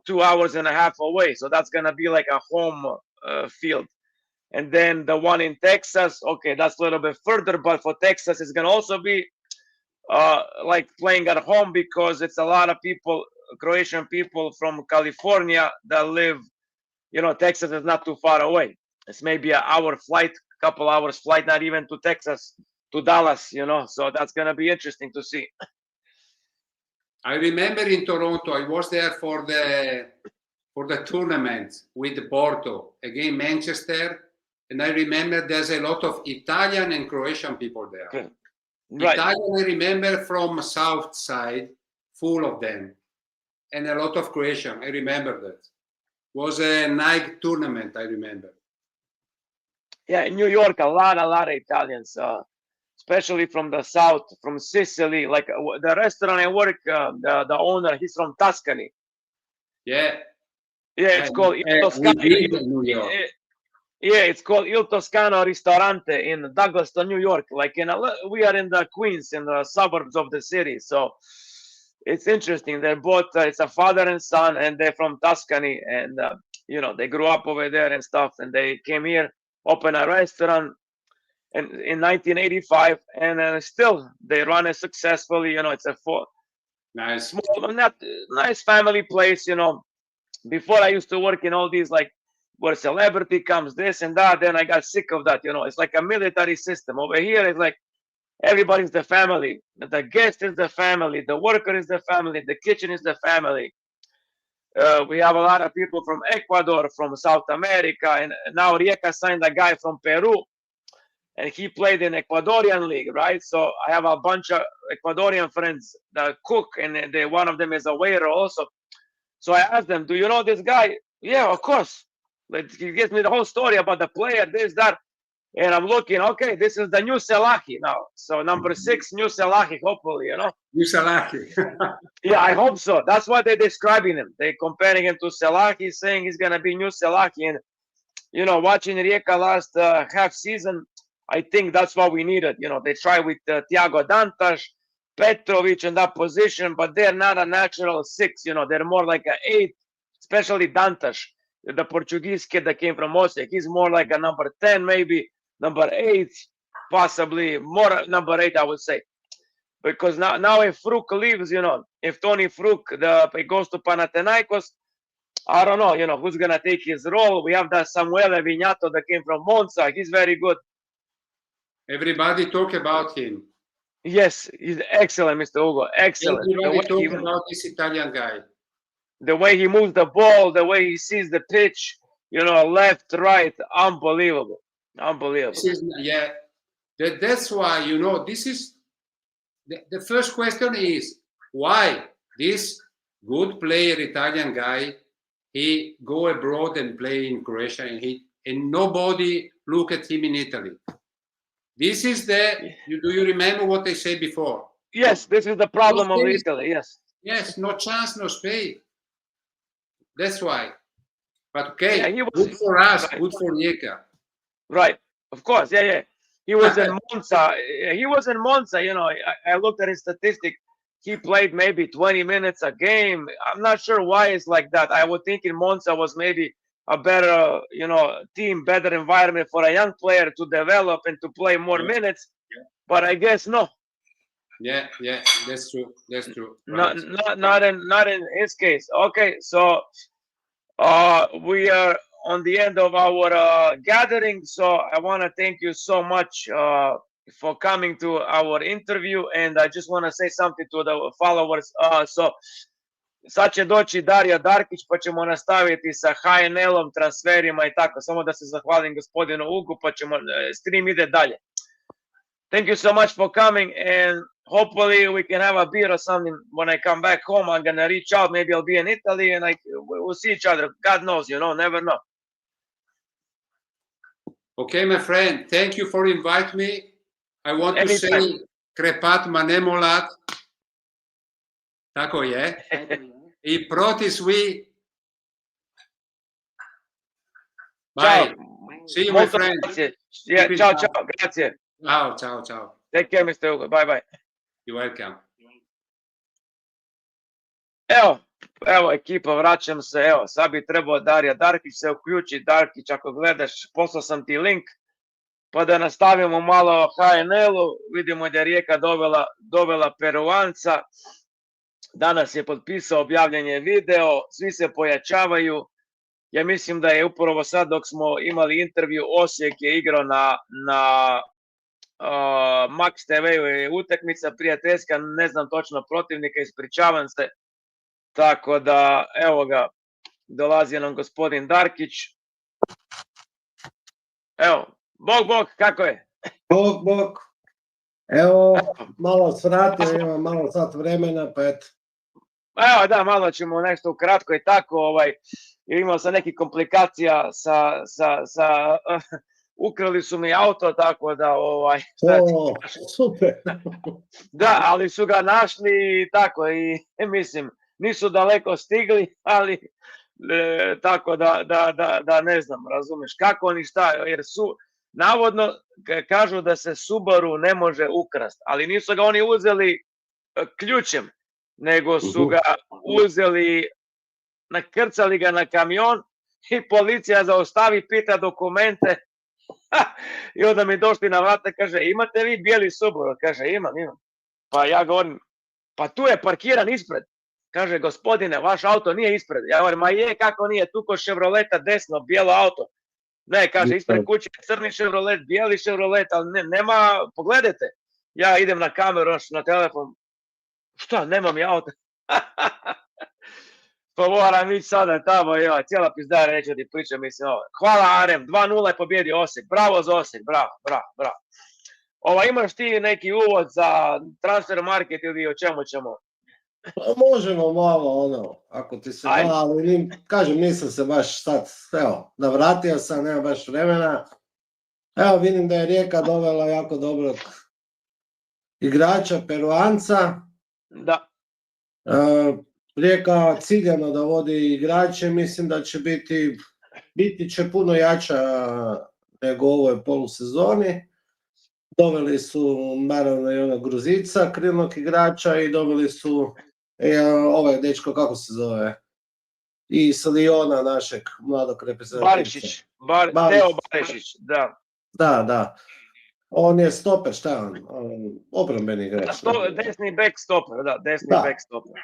2.5 hours away, so that's gonna be like a home field. And then the one in Texas, okay, that's a little bit further, but for Texas, it's gonna also be like playing at home, because it's a lot of people, Croatian people from California that live. Texas is not too far away. It's maybe an hour flight, couple hours flight, not even to Texas, to Dallas. So that's gonna be interesting to see. I remember in Toronto, I was there for the tournament with Porto against Manchester, and I remember there's a lot of Italian and Croatian people there. Okay. Right. Italian, I remember from south side, full of them, and a lot of Croatian. I remember that. Was a night tournament, I remember. Yeah, in New York, a lot of Italians, especially from the south, from Sicily. Like the restaurant I work, the owner, he's from Tuscany. Yeah. Yeah, it's called Il Toscano. Yeah, it's called Il Toscano Ristorante in Douglaston, New York. Like we are in the Queens, in the suburbs of the city. So it's interesting. They're both, it's a father and son, and they're from Tuscany, and they grew up over there and stuff, and they came here, opened a restaurant in 1985, and still they run it successfully. It's a nice, small, not nice family place. Before I used to work in all these, like, where celebrity comes, this and that. Then I got sick of that. It's like a military system. Over here, it's like everybody's the family. The guest is the family. The worker is the family. The kitchen is the family. We have a lot of people from Ecuador, from South America, and now Rijeka signed a guy from Peru, and he played in Ecuadorian league, right? So I have a bunch of Ecuadorian friends that cook, and one of them is a waiter also. So I asked them, "Do you know this guy?" "Yeah, of course." He gives me the whole story about the player, this, that. And I'm looking, okay, this is the new Selahi now. So number 6, new Selahi, hopefully, New Selahi. Yeah, I hope so. That's what they're describing him. They're comparing him to Selahi, saying he's going to be new Selahi. And, watching Rijeka last half season, I think that's what we needed. They try with Tiago Dantas, Petrovic in that position, but they're not a natural 6. They're more like an 8, especially Dantas, the Portuguese kid that came from Osijek. He's more like a number 10, maybe number 8, possibly more number 8, I would say. Because now if Fruk leaves, if Tony Fruk he goes to Panathinaikos, I don't know, who's going to take his role. We have that Samuele Vignato that came from Monza. He's very good. Everybody talk about him. Yes, he's excellent, Mr. Ugo. Excellent. Everybody talk about this Italian guy. The way he moves the ball, the way he sees the pitch, left, right, unbelievable. Unbelievable. That's why, this is the first question is why this good player, Italian guy, he go abroad and play in Croatia, and nobody look at him in Italy. This is do you remember what I said before? Yes, this is the problem of Italy, yes. Yes, no chance, no space. That's why. But okay, yeah, good for us, right. Good for Rijeka. Right, of course, yeah. He was in Monza. I looked at his statistic. He played maybe 20 minutes a game. I'm not sure why it's like that. I would think in Monza was maybe a better, team, better environment for a young player to develop and to play more minutes. Yeah. But I guess no. Yeah, that's true. Right. Not in his case. Okay, so we are on the end of our gathering. So I want to thank you so much for coming to our interview, and I just want to say something to the followers. So sad će doći Dario Darkić, pa ćemo nastaviti sa HNL-om, transferima i tako. Samo da se zahvalim gospodinu Ugu, pa ćemo, stream ide dalje. Thank you so much for coming, and hopefully we can have a beer or something when I come back home. I'm gonna reach out. Maybe I'll be in Italy, and we'll see each other. God knows, never know. Okay, my friend, thank you for inviting me. I want to say krepat ma ne molat. Tako je. I proti svi. Bye. See you, my friend. Yeah, ciao, grazie. Ciao. Take care, Mr. Ugo. Bye. You're welcome. Evo ekipa, vraćam se, sad bi trebao Dario Darkić se uključi. Darkić, ako gledaš, poslao sam ti link, pa da nastavimo malo o HNL-u. Vidimo da je Rijeka dovela Peruanca, danas je potpisao objavljanje video, svi se pojačavaju. Ja mislim da je upravo sad dok smo imali intervju, Osijek je igrao na Max TV-u je utakmica prijateljska, ne znam točno protivnika, ispričavam se. Tako da, evo ga, dolazi nam gospodin Darkić. Evo, bog, kako je? Bog. Evo, malo svratio, imam malo sat vremena, pa eto. Evo, da, malo ćemo nešto ukratko i tako, imao sam nekih komplikacija ukrali su mi auto, tako da, super. Da, ali su ga našli i tako, i mislim, nisu daleko stigli, ali tako da ne znam, razumeš, kako oni šta, jer su, navodno, kažu da se Subaru ne može ukrast, ali nisu ga oni uzeli ključem, nego su ga uzeli, nakrcali ga na kamion i policija zaustavi, pita dokumente i onda mi došli na vrata, kaže, imate vi bijeli Subaru? Kaže, imam. Pa ja govorim, pa tu je parkiran ispred. Kaže, gospodine, vaš auto nije ispred. Ja govorim, ma je, kako nije, tu kod Chevroleta desno, bijelo auto. Ne, kaže, ispred kuće crni Chevrolet, bijeli Chevrolet, ali nema, pogledajte. Ja idem na kameru, na telefon, šta, nemam ja auto. Pa moram ići sada tamo, cijela pizdara neću ti pričam, mislim, hvala Arem, 2-0 je pobjedio Osijek, bravo za Osijek, bravo. Imaš ti neki uvod za transfer market ili o čemu ćemo? Možemo malo, ako ti se da, ali kažem, nisam se baš sad, navratio sam, nema baš vremena. Evo, vidim da je Rijeka dovela jako dobrog igrača, Peruanca. Da. Rijeka ciljano da vodi igrače, mislim da će biti će puno jača nego u ovoj polusezoni. Doveli su naravno i onog Gruzica, krilnog igrača, i doveli su ovaj dečko, kako se zove, iz Liona, našeg mladog reprezentativca. Teo Barišić, da. Da. On je stoper, šta je on? Obrambeni igrač. Desni back stoper, da, back stoper.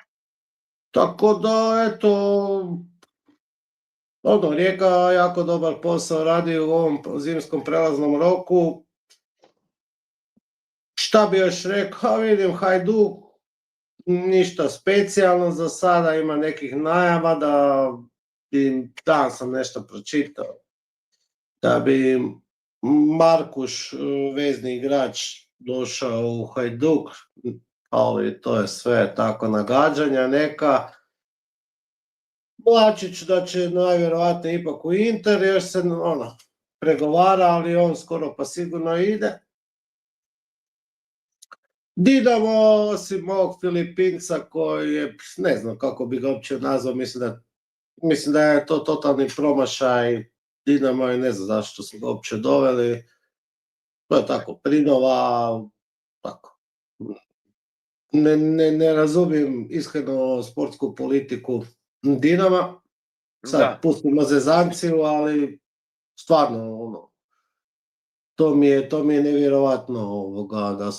Tako da, eto, Rijeka jako dobar posao radi u ovom zimskom prelaznom roku. Šta bi još rekao, vidim Hajduk, ništa specijalno za sada, ima nekih najava da sam nešto pročitao, da bi Markuš, vezni igrač, došao u Hajduk, ali to je sve tako nagađanja neka. Blačić da će najvjerovatnije ipak u Inter, jer se pregovara, ali on skoro pa sigurno ide. Dinamo, osim ovog Filipinca koji je, ne znam kako bi ga uopće nazvao, mislim da je to totalni promašaj Dinamo i ne znam zašto su ga uopće doveli. To je tako, Prinova, tako. Ne razumijem iskreno sportsku politiku Dinama. Sad pustimo zezanciju, ali stvarno, to mi je nevjerovatno da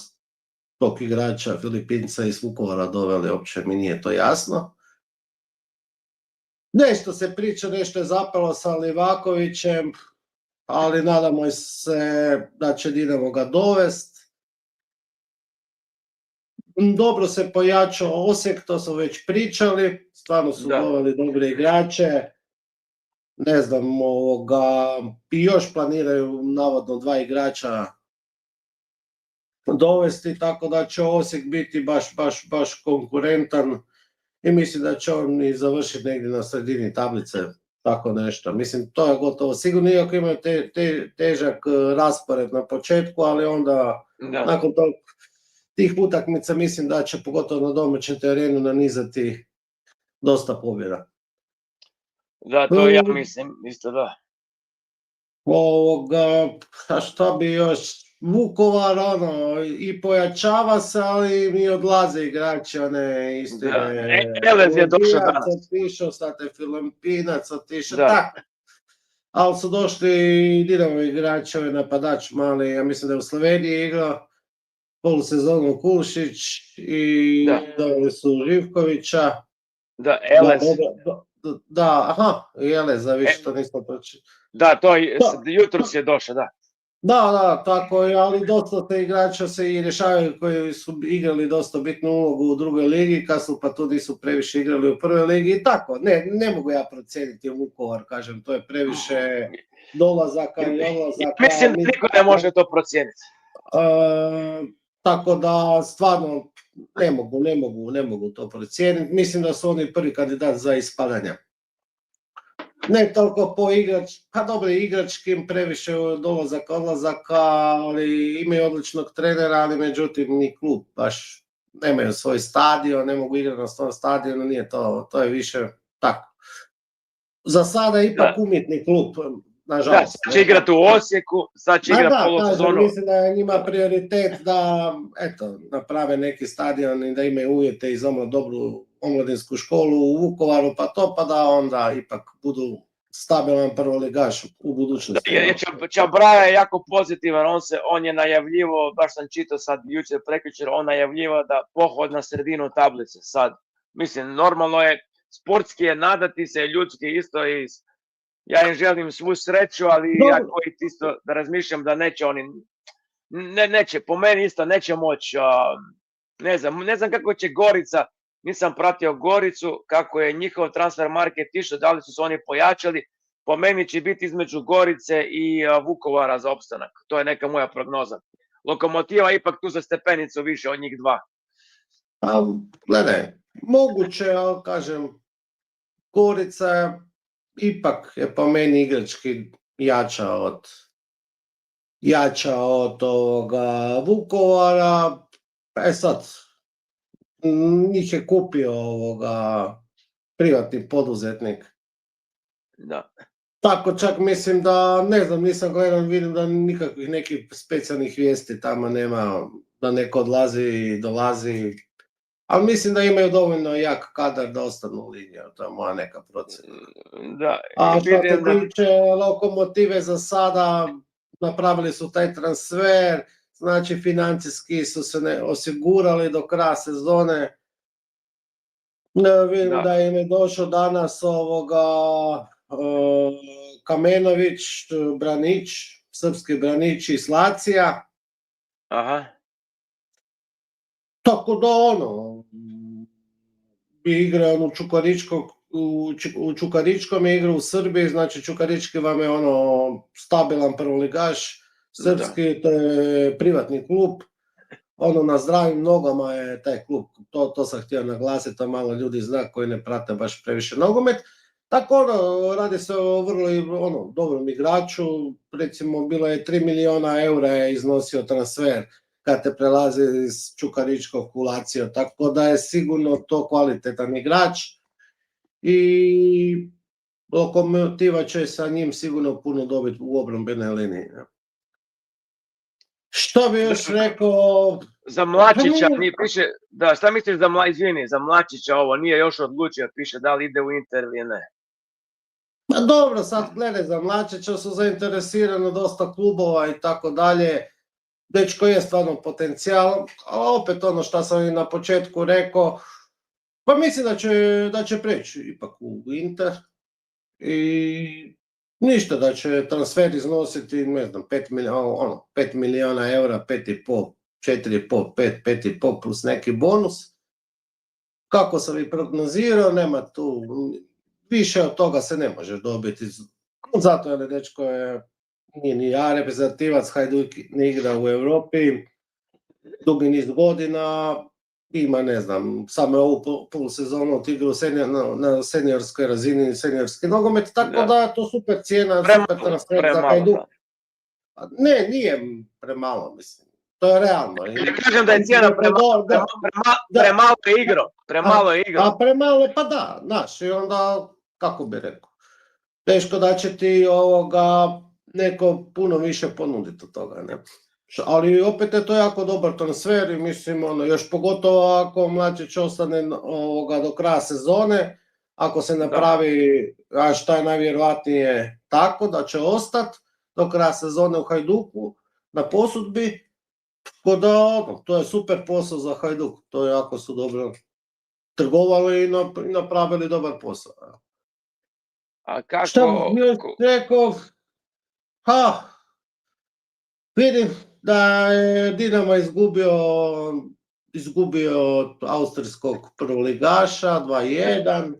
tog igrača Filipinca iz Vukovara doveli, uopće mi nije to jasno. Nešto se priča, nešto je zapalo sa Livakovićem, ali nadamo se da će Dinamo ga dovest. dobro se pojačao Osijek, to smo već pričali, stvarno su doveli dobre igrače, ne znam, i još planiraju navodno 2 igrača dovesti, tako da će Osijek biti baš konkurentan i mislim da će on i završiti negdje na sredini tablice, tako nešto. Mislim, to je gotovo sigurno, iako imaju težak raspored na početku, ali onda nakon tih utakmica mislim da će pogotovo na domaćem terenu nanizati dosta pobjeda. Da, to ja mislim, isto da. A šta bi još, Vukovar, i pojačava se, ali mi odlaze igrači, one istine. Elez je došao danas. Otišao, sad je Filippinac, otišao, tako. Ali su došli i Dinamovi igrači, ovaj napadač mali, ja mislim da je u Sloveniji igrao polusezonu Kulšić i doveli su Živkovića. Da, Elez. Da, Eleza, više to nismo pročitali. Da, to jutros je došao, da. Da, tako je, ali dosta te igrača se i rješavaju koji su igrali dosta bitnu ulogu u drugoj ligi, kasno pa tu nisu previše igrali u prvoj ligi i tako. Ne mogu ja procijeniti Vukovar, kažem, to je previše dolazaka i odlazaka. Mislim da niko ne može to procijeniti. Tako da stvarno ne mogu to procijeniti. Mislim da su oni prvi kandidat za ispadanje. Ne toliko po igračkim, previše dolazaka, odlazaka, ali imaju odličnog trenera, ali međutim ni klub baš nemaju svoj stadion, ne mogu igrati na svom stadionu, nije to je više tako. Za sada je ipak umjetni klub, nažalost. Da, će igrati u Osijeku, sad će igrati polusezonu. Mislim da je njima prioritet da naprave neki stadion i da imaju uvjete i za dobru omladinsku školu u Vukovaru, pa da onda ipak budu stabilan prvoligaš u budućnosti. Čabraja je jako pozitivan, on je najavljivo, baš sam čitao sad jučer, prekjučer, on najavljivo da pohod na sredinu tablice sad. Mislim, normalno je, sportski je nadati se, ljudski isto i ja im želim svu sreću, ali ja koji isto da razmišljam da neće oni, neće, po meni isto neće moći, ne znam kako će Gorica, nisam pratio Goricu, kako je njihov transfer market išao, da li su se oni pojačali, po meni će biti između Gorice i Vukovara za opstanak, to je neka moja prognoza. Lokomotiva ipak tu za stepenicu više od njih dva. Gledaj, moguće, ali kažem, Gorica ipak je po meni igrački jača od ovoga Vukovara, sad, njih je kupio privatni poduzetnik. Da. Tako čak mislim da, ne znam, nisam gledao, vidim da nikakvih nekih specijalnih vijesti tamo nema, da neko odlazi i dolazi. Ali mislim da imaju dovoljno jak kadar da ostanu u ligi, to je moja neka procjena. A što se tiče Lokomotive za sada, napravili su taj transfer, znači financijski su se osigurali do kraja sezone. Vidim da im je došao danas Kamenović, branič, srpski branič iz Lacija. Aha. Tako da bi igrao u Čukaričkom je igrao u Srbiji, znači Čukarički vam je stabilan prvoligaš, srpski to je privatni klub, na zdravim nogama je taj klub, to sam htio naglasiti, to malo ljudi zna koji ne prate baš previše nogomet. Tako radi se o vrlo dobrom igraču, recimo bilo je 3 miliona eura je iznosio transfer kad te prelazi iz Čukaričkog u Lazio, tako da je sigurno to kvalitetan igrač i Lokomotiva će sa njim sigurno puno dobiti u obrambenoj liniji. Što bi još rekao? Za Mlačića piše, šta misliš za Mlačića ovo, nije još odlučio, piše da li ide u Inter ili ne. Dobro, sad gledaj, za Mlačića su zainteresirano dosta klubova i tako dalje. Dečko je stvarno potencijal, a opet što sam i na početku rekao, pa mislim da će preći ipak u Inter i ništa, da će transfer iznositi, ne znam, 5 miliona eura, 5,5 4,5, 5, 5,5 plus neki bonus. Kako sam i prognozirao, nema tu, više od toga se ne može dobiti. Zato je dečko nije ni ja reprezentativac, Hajduk ne igra u Europi, dugi niz godina, ima, ne znam, samo ovu polusezonu igra na seniorskoj razini, seniorski nogomet, tako da je to super cijena, super transfer za Hajduk. Ne, nije premalo, mislim. To je realno. Ne kažem da je cijena premalo je igro. A premalo, pa da, znaš, i onda, kako bi rekao, teško da će ti neko puno više ponuditi od toga, ne. Ali opet je to jako dobar transfer i mislim, još pogotovo ako Mlačić ostane do kraja sezone, ako se napravi, a šta je najvjerojatnije tako, da će ostati do kraja sezone u Hajduku na posudbi, tako da to je super posao za Hajduk, to je jako su dobro trgovali i napravili dobar posao. A kako? Šta bih rekao? Vidim da je Dinamo izgubio od austrijskog prvoligaša 2:1.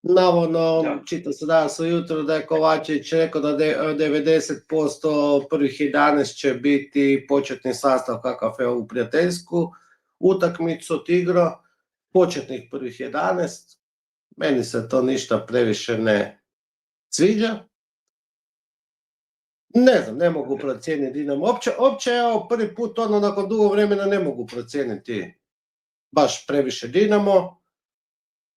Navodno, čitao se danas ujutro da je Kovačević rekao da 90% prvih 11 će biti početni sastav kakav je ovu prijateljsku utakmicu odigrao, početnih prvih 11. Meni se to ništa previše ne sviđa. Ne znam, ne mogu procijeniti Dinamo. Opće, evo, prvi put nakon dugo vremena ne mogu procijeniti baš previše Dinamo.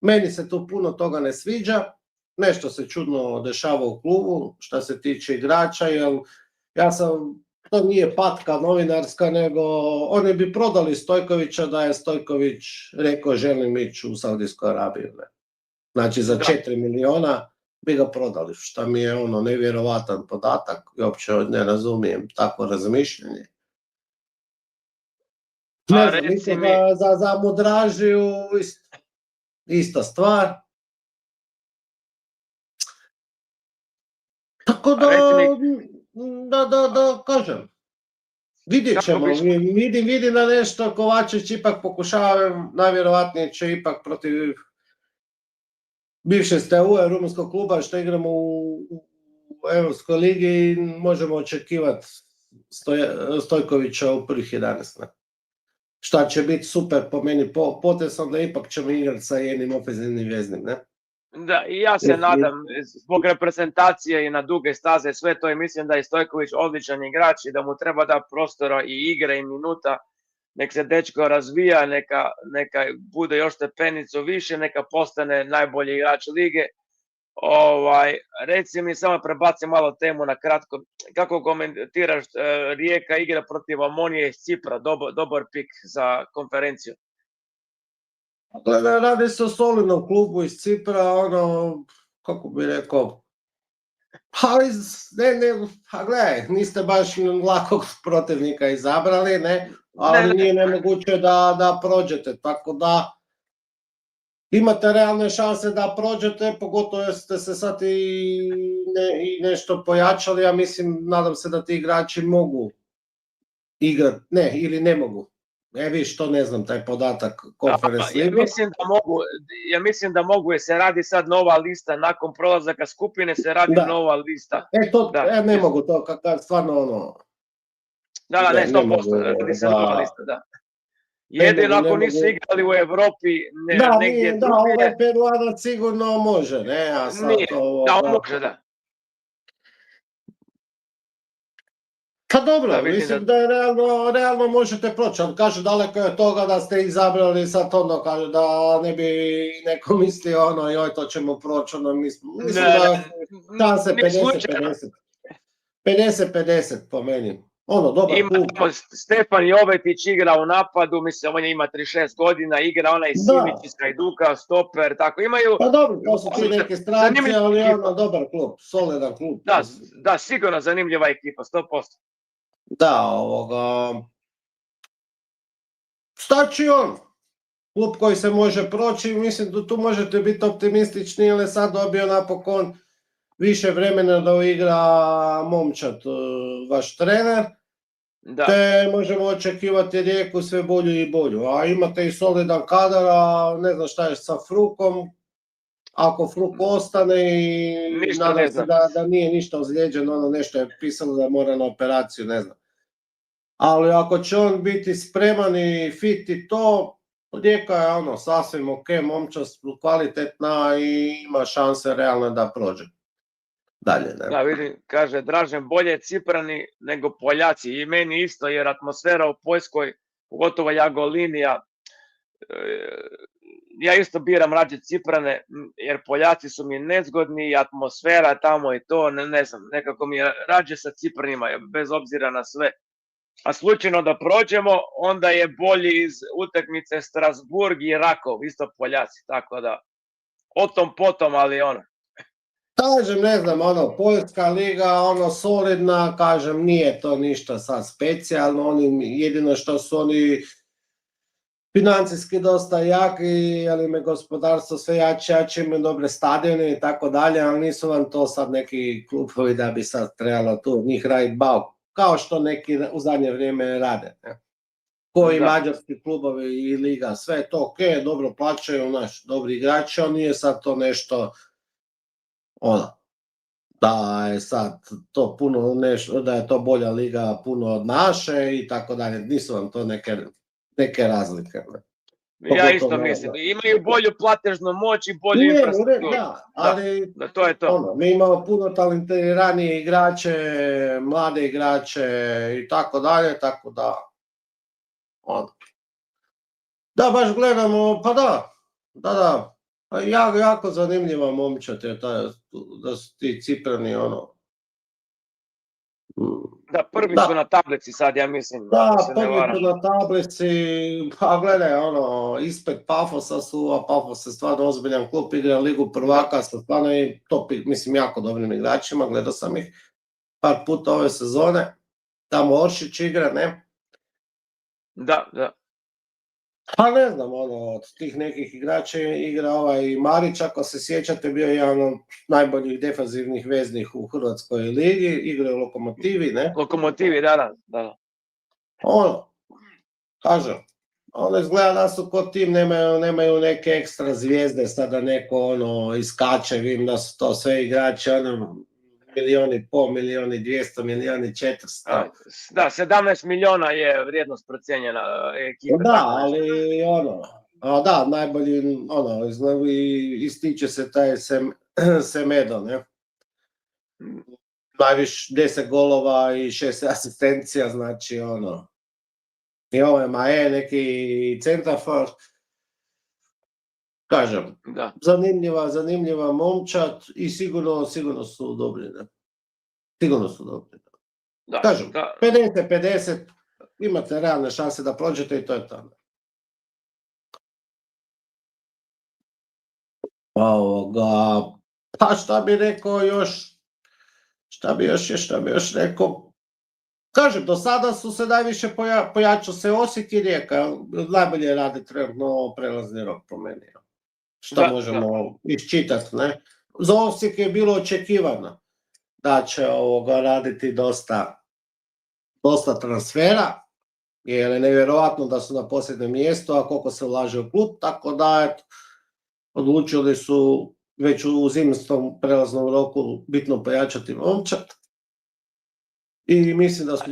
Meni se tu puno toga ne sviđa. Nešto se čudno dešava u klubu što se tiče igrača, jer to nije patka novinarska, nego oni bi prodali Stojkovića da je Stojković rekao želim ići u Saudijsku Arabiju. Znači za 4 miliona bi ga prodali, što mi je nevjerovatan podatak i uopće ne razumijem takvo razmišljanje. Ne znam, mislim da za Modražiju ista stvar. Tako da kažem, vidjet ćemo, vidim da nešto Kovačević ipak pokušava, najvjerovatnije će ipak protiv bivše STU-a, rumunskog kluba što igramo u Europskoj ligi, možemo očekivati Stojkovića u prvih 11. Šta će biti super po meni potezom da ipak ćemo igrati sa jednim ofenzivnim veznim, ne? Da, i ja se nadam, zbog reprezentacije i na duge staze sve to, i mislim da je Stojković odličan igrač i da mu treba da prostora i igre i minuta, nek se dečko razvija, neka bude još stepenicu više, neka postane najbolji igrač lige. Reci mi, samo prebacim malo temu na kratko, kako komentiraš Rijeka igra protiv Omonije iz Cipra, dobar pik za konferenciju? Radi se o solidnom klubu iz Cipra, kako bi rekao, ali gledaj, niste baš lakog protivnika izabrali, ne, ali nije nemoguće da prođete, tako da imate realne šanse da prođete, pogotovo jer ste se sad i nešto pojačali, ja mislim, nadam se da ti igrači mogu igrati, ne, ili ne mogu. Viš, to ne znam, taj podatak konferenc liga. Ja mislim da mogu, jer se radi sad nova lista, nakon prolazaka skupine se radi nova lista. Ne mogu to, stvarno Da, ne, 100%, radi se nova lista, da. Jedino ako nisu igrali u Evropi, negdje drugdje. Da, ovaj Peruanac sigurno može, ne, a sad to... Da, može, da. Pa dobro, mislim da je realno možete proći, ali kažu daleko je od toga da ste izabrali sad kažu da ne bi neko mislio joj to ćemo proći, mislim da se 50-50. 50-50 po meni. Dobar klub. Stefan Jovetić igra u napadu, mislim, on ima 36 godina, igra onaj Simić iz Hajduka, stoper, tako imaju... Pa dobro, to su ti neke stranci, ali dobar klub, solidan klub. Da, sigurno zanimljiva ekipa, 100%. Da, stači klub koji se može proći, mislim da tu možete biti optimistični, jer je sad dobio napokon više vremena da igra momčad, vaš trener, te možemo očekivati Rijeku sve bolju i bolju. A imate i solidan kadar, a ne znam šta je sa Frukom. Ako Fruk ostane i nadam se da nije ništa ozlijeđeno, nešto je pisalo da mora na operaciju, ne znam. Ali ako će on biti spreman i fit i to, Rijeka je sasvim ok, momčast, kvalitetna i ima šanse realno da prođe. Dalje, ne? Da, vidim, kaže Dražen, bolje Ciprani nego Poljaci. I meni isto, jer atmosfera u Poljskoj, pogotovo Jagolinija, ja isto biram rađe Ciprane, jer Poljaci su mi nezgodni i atmosfera tamo i to, ne znam, nekako mi je rađe sa Cipranima, bez obzira na sve. A slučajno da prođemo, onda je bolji iz utakmice Strasburg i Rakov, isto Poljaci, tako da, o tom potom, ali Kažem, ne znam, Poljska liga, solidna, kažem, nije to ništa sad specijalno, jedino što su oni financijski dosta jaki, ali me gospodarstvo sve jače, imaju dobre stadione i tako dalje, ali nisu vam to sad neki klubovi da bi sad trebalo tu njih raditi bauk, kao što neki u zadnje vrijeme rade. Ne? Koji mađarski klubovi i liga, sve je to ok, dobro plaćaju, dobri igrači, ali nije sad to nešto da je sad to puno nešto, da je to bolja liga puno od naše i tako dalje, nisu vam to neke razlike. Ja isto mislim, imaju bolju platežnu moć i bolju infrastrukturu. Da, ali to je to. Mi imamo puno talentiranije igrače, mlade igrače i tako dalje, tako da da, baš gledamo, pa da, jako zanimljiva momčad je da su ti Ciprani, Da, prvi su na tablici sad, ja mislim. Da, prvi su na tablici, pa gledaj, ispred Pafosa su, a Pafos je stvarno ozbiljan klub, igra Ligu prvaka sa stvarno i top, mislim, jako dobrim igračima, gledao sam ih par puta ove sezone, tamo Oršić igra, ne? Da. Pa ne znam, od tih nekih igrača igra Modrić, ako se sjećate, bio je jedan od najboljih defanzivnih veznih u Hrvatskoj ligi, igra u Lokomotivi, ne? Lokomotivi, da. Kažem, izgleda da su kod tim, nemaju neke ekstra zvijezde, sada neko iskače, vidim da su to sve igrači, 1,5 milijuna, 200 milijuna, 400. Da, 17 milijuna je vrijednost procijenjena ekipe. Da, ali da, najbolji, ističe se taj Semedo, ne? Najviše 10 golova i 6 asistencija, znači i ovo je Mae, neki centarfor. Kažem, zanimljiva momčad i sigurno su dobri, ne? Sigurno su dobri. Kažem, 50-50, imate realne šanse da prođete i to je to. Pa šta bi rekao još? Šta bi još rekao? Kažem, do sada su se najviše pojačao se Osijek i Rijeka, najbolje radi trenutno prelazni rok po meni. Šta možemo iščitati, ne? Za Osijek je bilo očekivano da će raditi dosta transfera, jer je nevjerovatno da su na posljednjem mjestu, a koliko se ulaže u klub, tako da odlučili su već u zimskom prelaznom roku bitno pojačati momčad. I mislim da su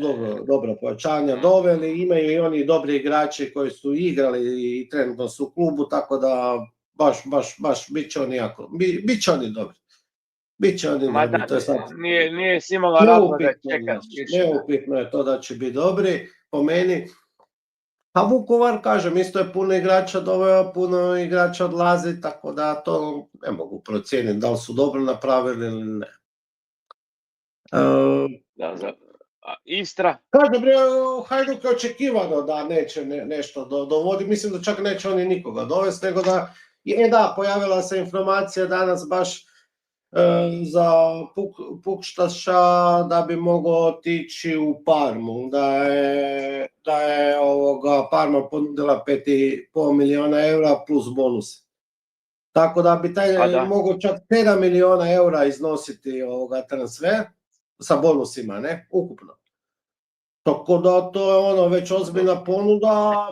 dobro pojačanja doveli, imaju i oni dobri igrači koji su igrali i trenutno su u klubu, tako da baš bit će oni dobri. Biće oni dobri, to je sad... Nije si imala razloga čekati. Neupitno je to da će biti dobri, po meni. A Vukovar, kažem, isto je puno igrača doveo, puno igrača odlazi, tako da to ne mogu procijeniti da li su dobro napravili ili ne. Istra? Kažem, Hajduk je očekivano da neće nešto dovoditi, mislim da čak neće oni nikoga dovesti, nego da, pojavila se informacija danas baš za Pukštaša da bi mogao otići u Parmu, da je Parma ponudila 5,5 milijuna eura plus bonus. Tako da bi taj mogao čak 7 milijuna eura iznositi transfer sa bonusima, ne, ukupno. Tako da to je ono već ozbiljna ponuda.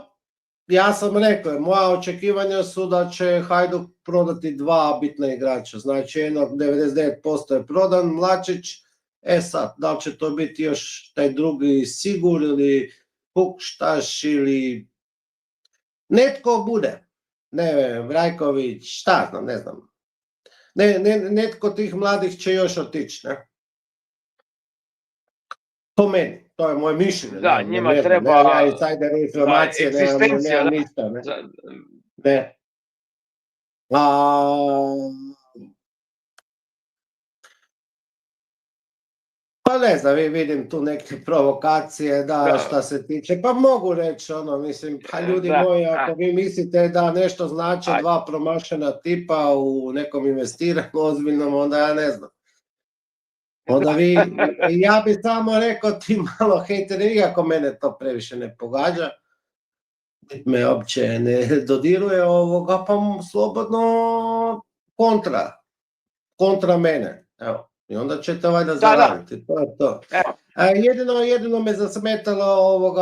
Ja sam rekao, moja očekivanja su da će Hajduk prodati 2 bitna igrača. Znači, 99% je prodan, Mlačić. Sad, da li će to biti još taj drugi Sigur ili Pukštaš ili netko bude. Ne, Vrajković, šta znam, ne znam. Netko tih mladih će još otići, ne? Po meni, to je moje mišljenje. Da, njima treba... Ja insajder informacije, nemam ništa, ne? Ne. Pa ne znam, vidim tu neke provokacije, da, šta se tiče, pa mogu reći, mislim, pa ljudi moji, ako vi mislite da nešto znači 2 promašena tipa u nekom investiranju ozbiljnom, onda ja ne znam. Onda ja bi samo rekao ti malo hejteri, iako mene to previše ne pogađa, me uopće ne dodiruje ovoga, pa slobodno kontra mene, evo. I onda ćete valjda zaraditi, to je to. Jedino me zasmetalo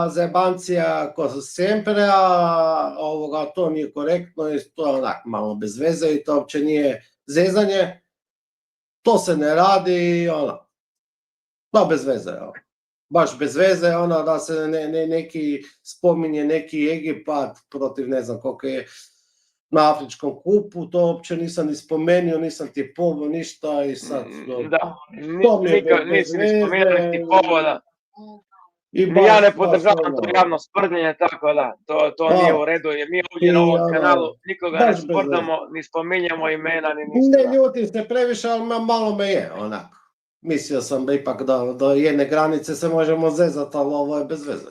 zajebancija ko Semprea, to nije korektno i to je onak malo bez veze i to uopće nije zezanje. To se ne radi, bez veze, baš bez veze, da se neki spominje neki Egipat protiv ne znam koliko je na Afričkom kupu, to uopće nisam ni spomenuo, nisam ti pobao ništa i sad... Da, nisi ni spomenuo ni ti pobao, da. Ja ne podržavam to javno sprdnjenje, tako da, to nije u redu, jer mi ovdje na ovom kanalu nikoga ne sprdamo, ni spominjemo imena, ni ništa. Ne ljutim se previše, ali malo me je, onako. Mislio sam da ipak do jedne granice se možemo zezati, ali ovo je bez veze.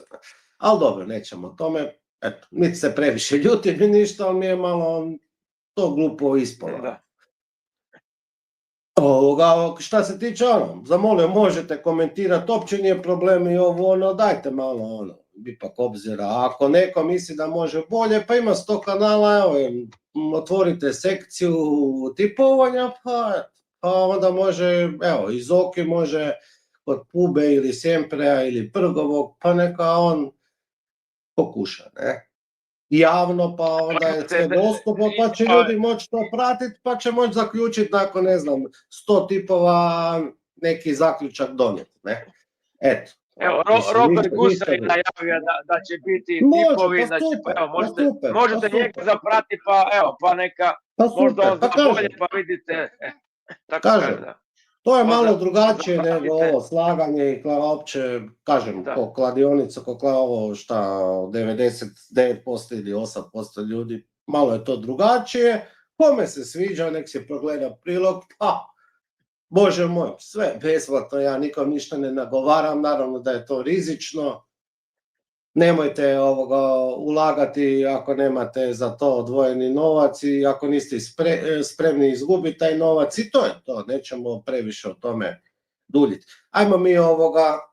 Ali dobro, nećemo o tome. Eto, niti se previše ljutim ni ništa, ali mi je malo to glupo ispalo. Šta se tiče zamolio, možete komentirati, uopće nije problem i dajte malo ipak obzira. Ako neko misli da može bolje, pa ima 100 kanala, otvorite sekciju tipovanja, pa onda može, i Zoki može od Pube ili Semprea ili Prgovog, pa neka on pokuša, ne? Javno, pa onda je sve dostupno, pa će ljudi moći to pratiti, pa će moći zaključiti nakon, 100 tipova neki zaključak donijeti, ne? Eto. Evo, Robert Gusar je najavio da će biti tipovi, možete njega zapratiti, pa neka, možda on zna bolje, pa vidite, kažem, to je malo drugačije nego ovo slaganje i opće, kažem, ko kladionica, ovo šta 99% ili 8% ljudi, malo je to drugačije, kome se sviđa, nek se progleda prilog, Bože moj, sve besplatno, ja nikom ništa ne nagovaram, naravno da je to rizično, nemojte ulagati ako nemate za to odvojeni novac i ako niste spremni izgubiti taj novac i to je to, nećemo previše o tome duljiti. Ajmo mi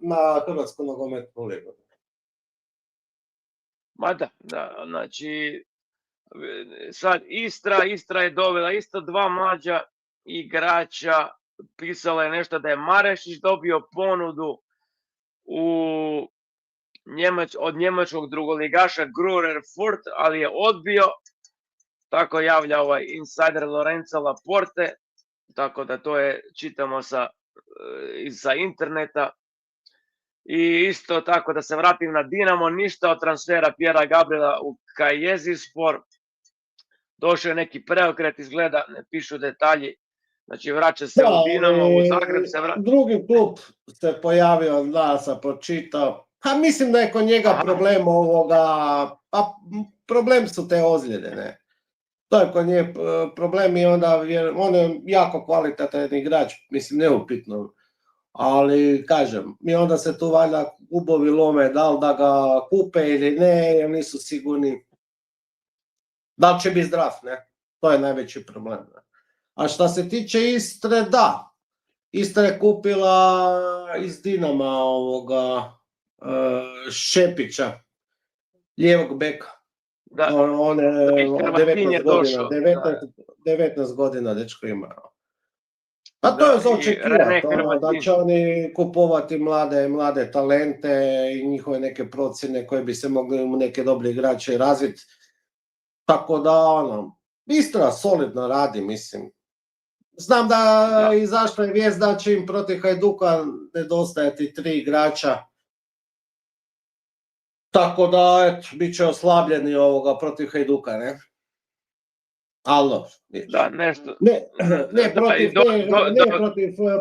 na Hrvatsku nogometnu ligu. Da, znači sad Istra je dovela isto 2 mlađa igrača, pisala je nešto da je Marešić dobio ponudu od njemačkog drugoligaša Gruner Furt, ali je odbio, tako javlja insider Lorenzo Laporte, tako da to čitamo sa interneta. I isto tako da se vratim na Dinamo, ništa od transfera Pjera Gabriela u Kajezispor, došao je neki preokret, izgleda, ne pišu detalji, znači vraća se u Dinamo, u Zagreb se vraća. Drugi klub se pojavio, da sam pročitao, pa mislim da je kod njega problem pa problem su te ozljede, ne. To je kod nje problem i onda, on je jako kvalitetan igrač, mislim neupitno, ali kažem, i onda se tu valjda klubovi lome, da li da ga kupe ili ne, jer nisu sigurni da li će biti zdrav, ne, to je najveći problem, ne. A što se tiče Istre, da, Istra je kupila iz Dinama Šepića, lijevog beka. On je 19 godina, dečko ima. Pa to je za i očekivati, René da Hrvatin. će oni kupovati mlade talente i njihove neke procjene koje bi se mogli u neke dobre igrače razviti. Tako da, Istra solidno radi, mislim. Znam da izašla je vijest da će im protiv Hajduka nedostajati 3 igrača. Tako da, bit će oslabljeni protiv Hajduka, ne? Alo. Da, nešto.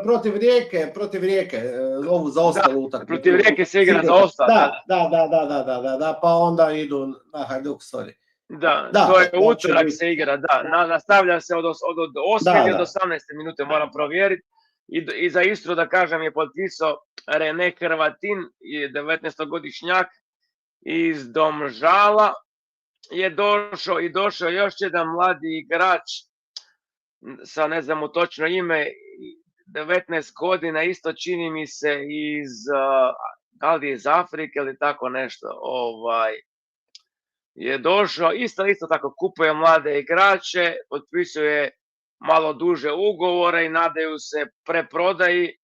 Protiv Rijeke, ovu zaostalu utakmicu. Protiv Rijeke se igra zaostalo. Da, pa onda idu na Hajduk, sorry. Da, to je utorak se igra, da. Nastavlja se od 8. do 18. minute, moram provjeriti. I za Istru, da kažem, je potpisao René Hrvatin, 19-godišnjak iz Domžala. Je došao još jedan mladi igrač sa, ne znam točno ime, 19 godina, isto čini mi se da li iz Afrike ili tako nešto, je došao, isto tako kupuje mlade igrače, potpisuje malo duže ugovore i nadaju se preprodaji.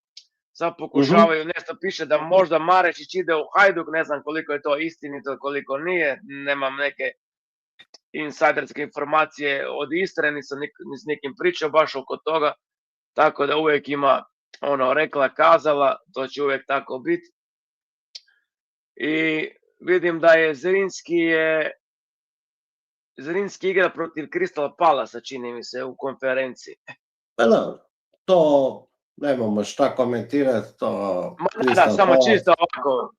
Sad pokušavaju, nešto piše da možda Marešić ide u Hajduk, ne znam koliko je to istinito, koliko nije, nemam neke insajderske informacije od Istre, nisam s nekim pričao baš oko toga, tako da uvijek ima rekla kazala, to će uvijek tako biti. I vidim da je Zrinski igra protiv Crystal Palasa, čini mi se, u konferenciji. Pa da, to nemamo šta komentirati, to... Da, samo čisto ovako.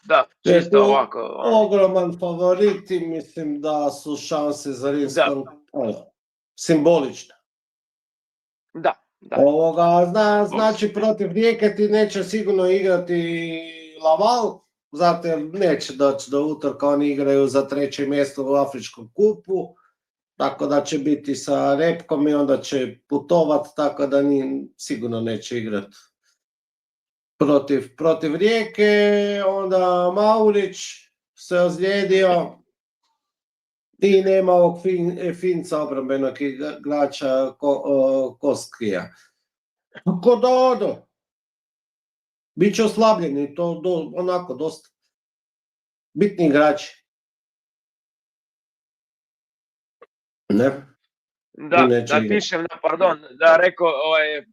Da, čisto ovako. Ogroman favoriti, mislim da su šanse za Rinskom simbolične. Da. Znači protiv Rijeke ti neće sigurno igrati Laval, zato jer neće doći do utorka, oni igraju za 3. mjesto u Afričkom kupu, tako da će biti sa repkom i onda će putovat, tako da sigurno neće igrati protiv Rijeke. Onda Maurić se ozlijedio i nema ovog Finca obrambenog igrača Kostkija. Tako da, bit će oslabljeni, to onako dosta bitni igrači. Ne? Da pišem, da rekao,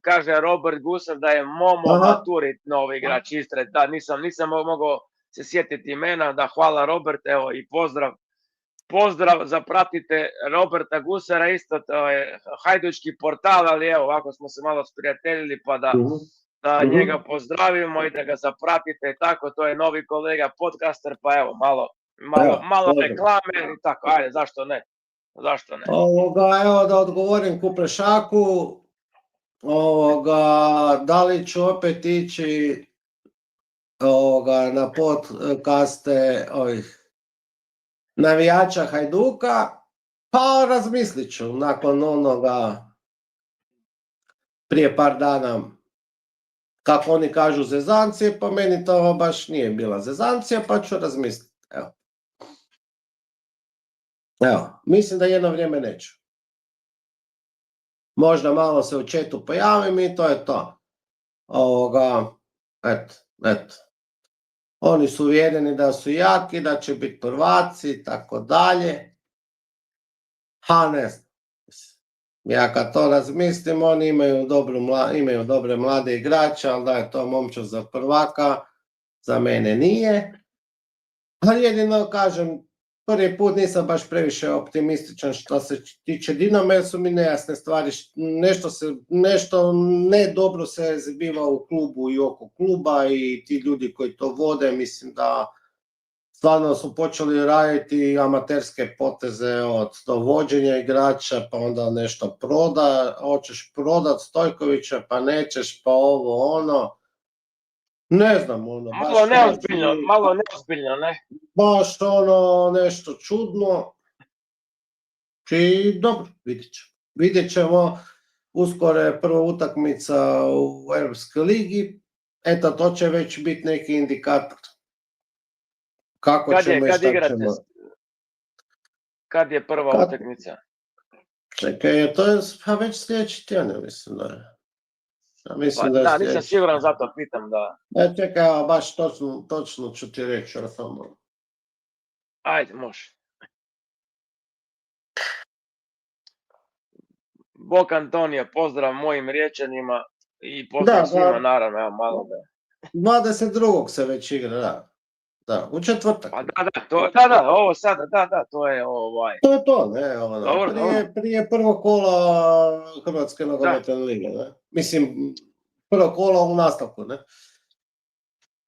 kaže Robert Gusar da je Momo Maturit novi igrač Istre, da nisam mogao se sjetiti imena, da hvala Robert, evo i pozdrav, zapratite Roberta Gusara, isto to je hajdučki portal, ali evo ovako smo se malo sprijateljili pa da njega pozdravimo i da ga zapratite i tako, to je novi kolega podcaster, pa evo malo reklame i tako, ajde, zašto ne? Evo da odgovorim Kuprešaku, da li ću opet ići na podcaste navijača Hajduka, pa razmislit ću nakon onoga prije par dana, kako oni kažu zezancije, pa meni to baš nije bila zezancija, pa ću razmisliti. Evo, mislim da jedno vrijeme neću. Možda malo se u chatu pojavim i to je to. Eto. Oni su uvjereni da su jaki, da će biti prvaci i tako dalje. Ne znam. Ja kad to razmislim, oni imaju dobre mlade igrače, ali da je to momčad za prvaka, za mene nije. Ali jedino kažem, prvi put nisam baš previše optimističan što se tiče Dinama, jer su mi nejasne stvari, nešto ne dobro se zbiva u klubu i oko kluba i ti ljudi koji to vode, mislim da stvarno su počeli raditi amaterske poteze od dovođenja igrača, pa onda nešto hoćeš prodat Stojkovića, pa nećeš, pa ovo ono. Ne znam, malo neozbiljno, ne? Baš nešto čudno. I dobro, vidjet ćemo. Uskoro je prva utakmica u Europskoj ligi. Eto, to će već biti neki indikator. Kako ćemo i šta ćemo. Kad je prva utakmica? Čekaj, to je već sljedeći tjedan, mislim da je. Ja mislim Pa da da, nisam siguran, zato pitam da... Čekaj, evo, baš točno ću ti reći, ja samo... Ajde, može. Bog Antonija, pozdrav mojim Riječanima i pozdrav svima, naravno, evo malo da... 22. se već igra, da. Da, u četvrtak. Pa da, ovo sada, da, to je ovaj... To je to, ne, ono, dobro. Prije prvog kola Hrvatske nogometne lige, ne. Mislim, prvo kolo u nastavku, ne.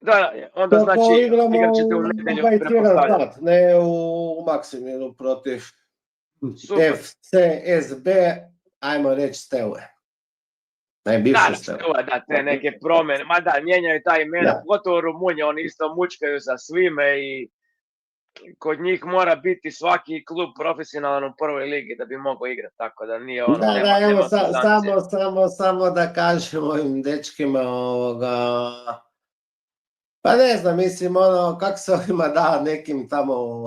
Da, onda znači igrat ćete u nedjelju prepostavljati. Ne u Maksimiru protiv FCSB, ajmo reći Steaua. Da, Steaua, da, te neke promjene, ma da, mijenjaju ta imena, pogotovo Rumunje, oni isto mučkaju sa svime i kod njih mora biti svaki klub profesionalan u prvoj ligi da bi mogao igrati, tako da nije ono... Da, evo, samo da kažem ovim dečkima pa ne znam, mislim, kako se ovima da nekim tamo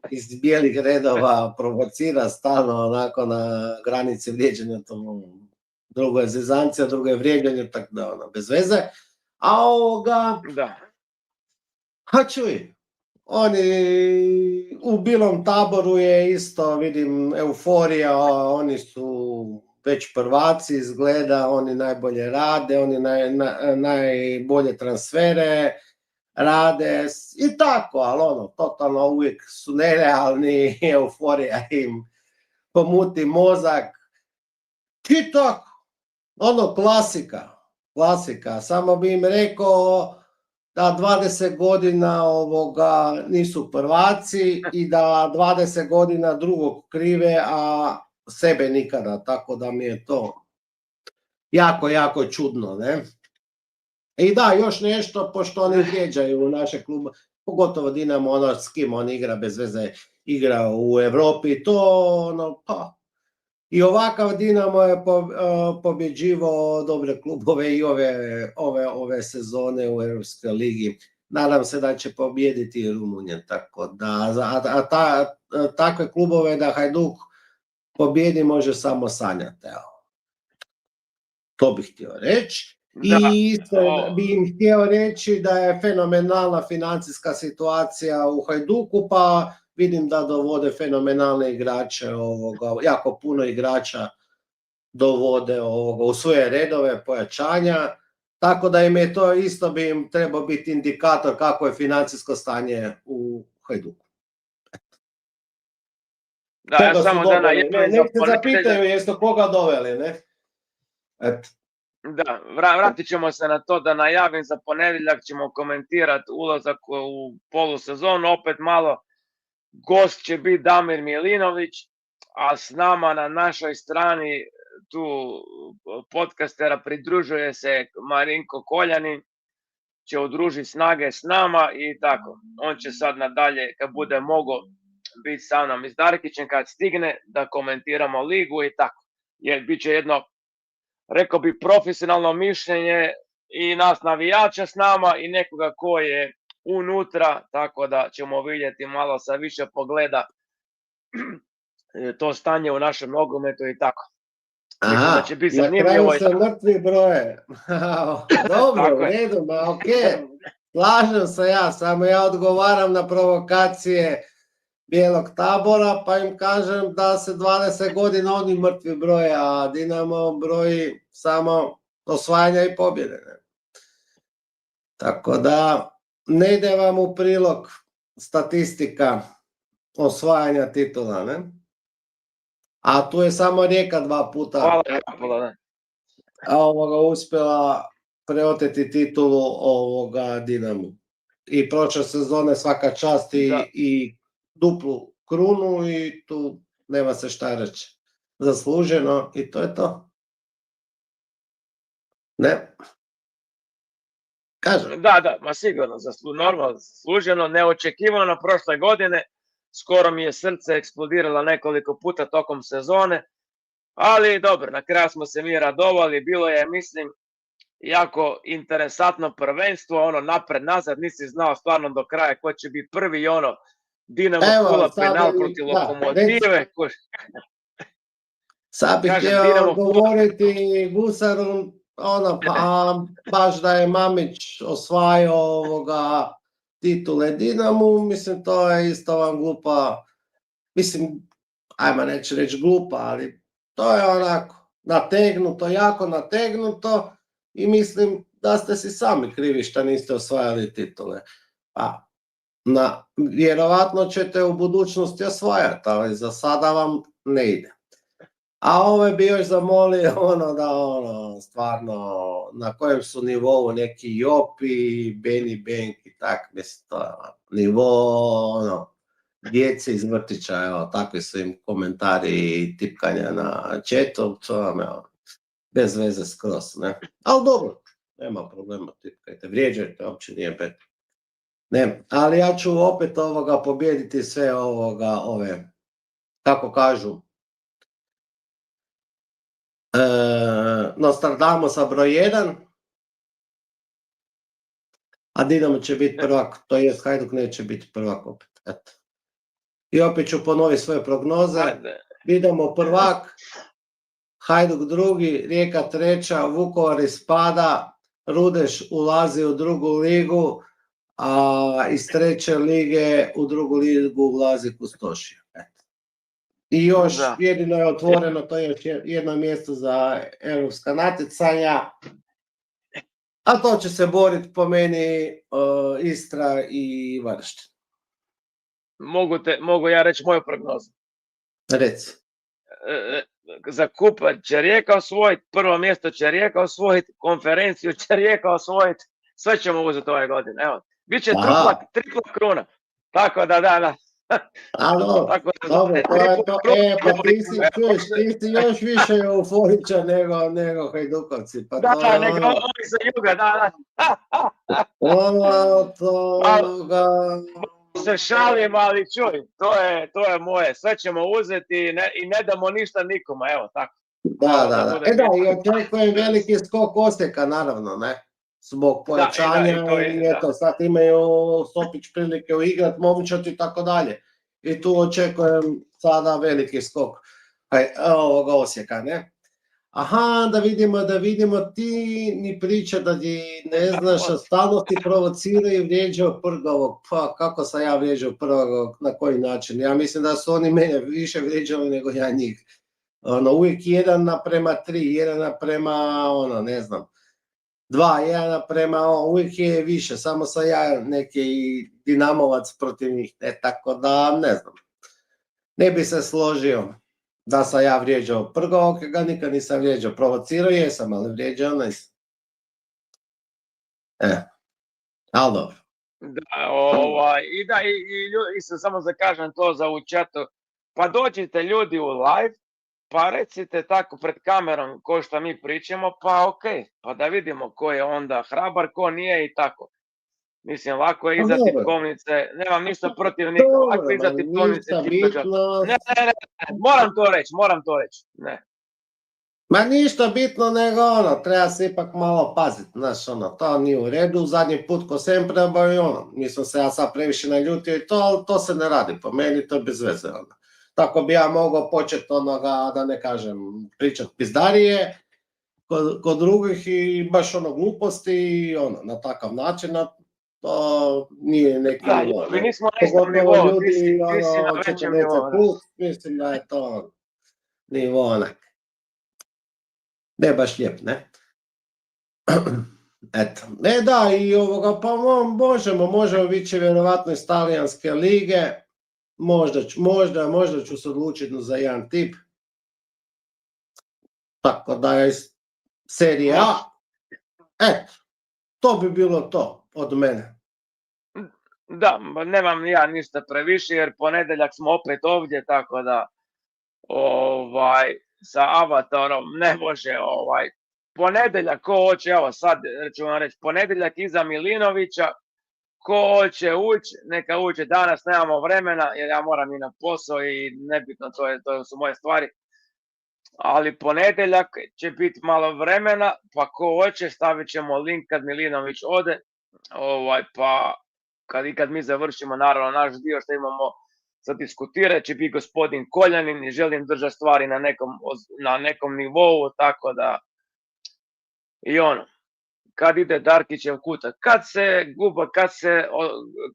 iz bijelih redova provocira stalno onako na granici vrijeđanja, drugo je zezancija, drugo je vrijeđanje, tako da bez veze. A čuj, oni u Bilom Taboru je isto, vidim, euforija, oni su već prvaci, izgleda, oni najbolje rade, oni najbolje transfere rade i tako, ali totalno uvijek su nerealni, euforija im pomuti mozak i tako, klasika, samo bi im rekao da 20 godina nisu prvaci i da 20 godina drugog krive, a sebe nikada, tako da mi je to jako čudno, ne? I da, još nešto, pošto oni vrijeđaju u naše klube, pogotovo Dinamo, s kim on igra, bez veze igra u Europi, to i ovakav Dinamo je pobjeđivao dobre klubove i ove sezone u Europskoj ligi. Nadam se da će pobjediti i Rumunje, tako da, takve klubove da Hajduk pobjedi može samo sanjati. To bih htio reći. I isto bih im htio reći da je fenomenalna financijska situacija u Hajduku, pa vidim da dovode fenomenalne igrače, jako puno igrača dovode u svoje redove pojačanja, tako da im je to isto bi im trebao biti indikator kako je financijsko stanje u Hajduku. Da, ja samo da najavim za ponedjeljak. Nek se zapitaju jeste koga doveli, ne? Eto. Da, vratit ćemo se na to da najavim za ponedjeljak, ćemo komentirati ulazak u polusezonu, opet malo gost će biti Damir Milinović, a s nama na našoj strani tu podcastera pridružuje se Marinko Koljanin, će udružiti snage s nama i tako. On će sad nadalje, kad bude mogao, biti sa mnom i s Darkićem kad stigne da komentiramo ligu i tako. Jer bit će jedno, rekao bi, profesionalno mišljenje i nas navijača s nama i nekoga ko je unutra, tako da ćemo vidjeti malo sa više pogleda to stanje u našem nogometu i tako. Aha, da će biti zanimljivo. Na kraju se mrtvi broje. Dobro, u redu, ma okej. Slažem se ja, samo ja odgovaram na provokacije Bijelog Tabora, pa im kažem da se 20 godina oni mrtvi broje, a Dinamo broji samo osvajanja i pobjede. Ne? Tako da ne ide vam u prilog statistika osvajanja titula, ne? A tu je samo Rijeka 2 puta uspjela preoteti titulu Dinamu. I prošle sezone svaka čast i duplu krunu i tu nema se šta reći. Zasluženo i to je to. Ne? Kažem. Da, ma sigurno, normalno zasluženo, neočekivano prošle godine. Skoro mi je srce eksplodiralo nekoliko puta tokom sezone, ali dobro, na kraju smo se mi radovali, bilo je, mislim, jako interesantno prvenstvo, napred-nazad, nisi znao stvarno do kraja ko će biti prvi i Dinamo Pula penal protiv Lokomotive. Sad bih htio govoriti Gusaru, Pa baš da je Mamić osvajao titule Dinamu, mislim, to je isto vam glupa, mislim, ajmo neću reći glupa, ali to je onako nategnuto, jako nategnuto i mislim da ste si sami krivi što niste osvajali titule. Pa, vjerovatno ćete u budućnosti osvajati, ali za sada vam ne ide. A ove bi još zamolio stvarno na kojem su nivou neki Jopi, Benny Bank i tak, mislim, to je nivo djece iz vrtića, evo, takvi su im komentari i tipkanja na chatu, to vam je bez veze skroz, ne. Ali dobro, nema problema, tipkajte, vrijeđajte, uopće nije bet. Ne, ali ja ću opet pobijediti sve ove, kako kažu, Nostradamusa broj 1, a Dinamo će biti prvak, to jest Hajduk neće biti prvak opet, eto. I opet ću ponoviti svoje prognoze, Dinamo prvak, Hajduk drugi, Rijeka treća, Vukovar ispada, Rudeš ulazi u drugu ligu, a iz treće lige u drugu ligu ulazi Kustošija. I još jedino je otvoreno, to je još jedno mjesto za europska natjecanja, a to će se boriti po meni Istra i Varaždin. Mogu ja reći moju prognozu? Reci. Za kup će Rijeka osvojiti, prvo mjesto će Rijeka osvojiti, konferenciju će Rijeka osvojiti, sve ćemo uzeti ove godine, evo. Biće tripla kruna, tako da. Dobro, to je to, pa ti si još više euforičan nego Hajdukovci. Pa da, nego ovi sa juga, da. Se šalim, ali čuj, to je moje, sve ćemo uzeti i ne damo ništa nikome, evo tako. Da, i očekujem veliki skok Osijeka, naravno, ne? Zbog pojačanja i eto, sad imaju Sopić prilike uigrat, momčad i tako dalje. I tu očekujem sada veliki skok ovoga Osijeka, ne? Aha, da vidimo, ti ni priča da ti ne znaš, a stalno ti provociraju i vrijeđaju Prgovog. Pa kako sam ja vrijeđao Prgovog, na koji način? Ja mislim da su oni mene više vrijeđali nego ja njih. Uvijek 1:3, 1:, ne znam, 2, 1:, uvijek je više, samo sam ja neki dinamovac protiv njih, tako da ne znam. Ne bi se složio da sam ja vrijeđao Prgovog, ga nikad nisam vrijeđao, provocirao jesam, ali vrijeđao nisam. Ali dobro. I samo da kažem to za u chatu, pa dođite ljudi u live, pa recite tako pred kamerom ko što mi pričamo, pa okej, pa da vidimo ko je onda hrabar, ko nije i tako. Mislim, lako je iza tipkovnice, nemam ništa protiv nikog, lako je iza tipkovnice. Ne, moram to reći, ne. Ma ništa bitno nego treba se ipak malo paziti, znaš, to nije u redu, zadnji put ko sem prebao i nisam se ja sad previše naljutio i to, ali to se ne radi, po meni to je bez veze, Tako bi ja mogao početi da ne kažem, pričat pizdarije kod drugih i baš gluposti, na takav način, to nije neki nivo. Mi nismo na istom nivou, ti si na većem nivou. Mislim da je to nivo onak. Ne baš lijep, ne? Eto, i pa možemo biti vjerovatno iz talijanske lige, možda ću se odlučiti za jedan tip, tako da je serija A, eto, to bi bilo to od mene. Da, nemam ja ništa previše jer ponedeljak smo opet ovdje, tako da sa avatarom ne može ponedeljak ko hoće, evo sad ću vam reći, ponedeljak iza Milinovića, ko hoće ući, neka ući, danas nemamo vremena jer ja moram i na posao i nebitno, to su moje stvari, ali ponedeljak će biti malo vremena, pa ko hoće stavit ćemo link kad Milinović ode, pa kad mi završimo naravno naš dio što imamo za diskutirati, će biti gospodin Koljanin i želim držati stvari na nekom nivou, tako da I ono, kad ide Darkićev kutak,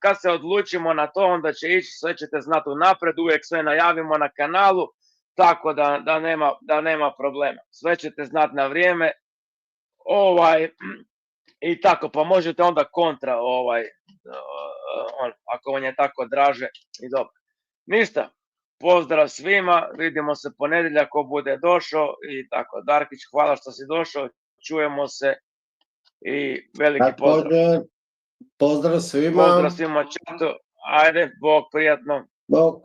kad se odlučimo na to, onda će ići, sve ćete znati unaprijed, uvijek sve najavimo na kanalu, tako da nema problema. Sve ćete znati na vrijeme, i tako, pa možete onda kontra, ako vam je tako draže i dobro. Ništa, pozdrav svima, vidimo se ponedjeljak ko bude došao i tako. Darkić, hvala što si došao, čujemo se i veliki pozdrav. Pozdrav svima. Pozdrav svima, četo, ajde, Bog, prijatno. Bog.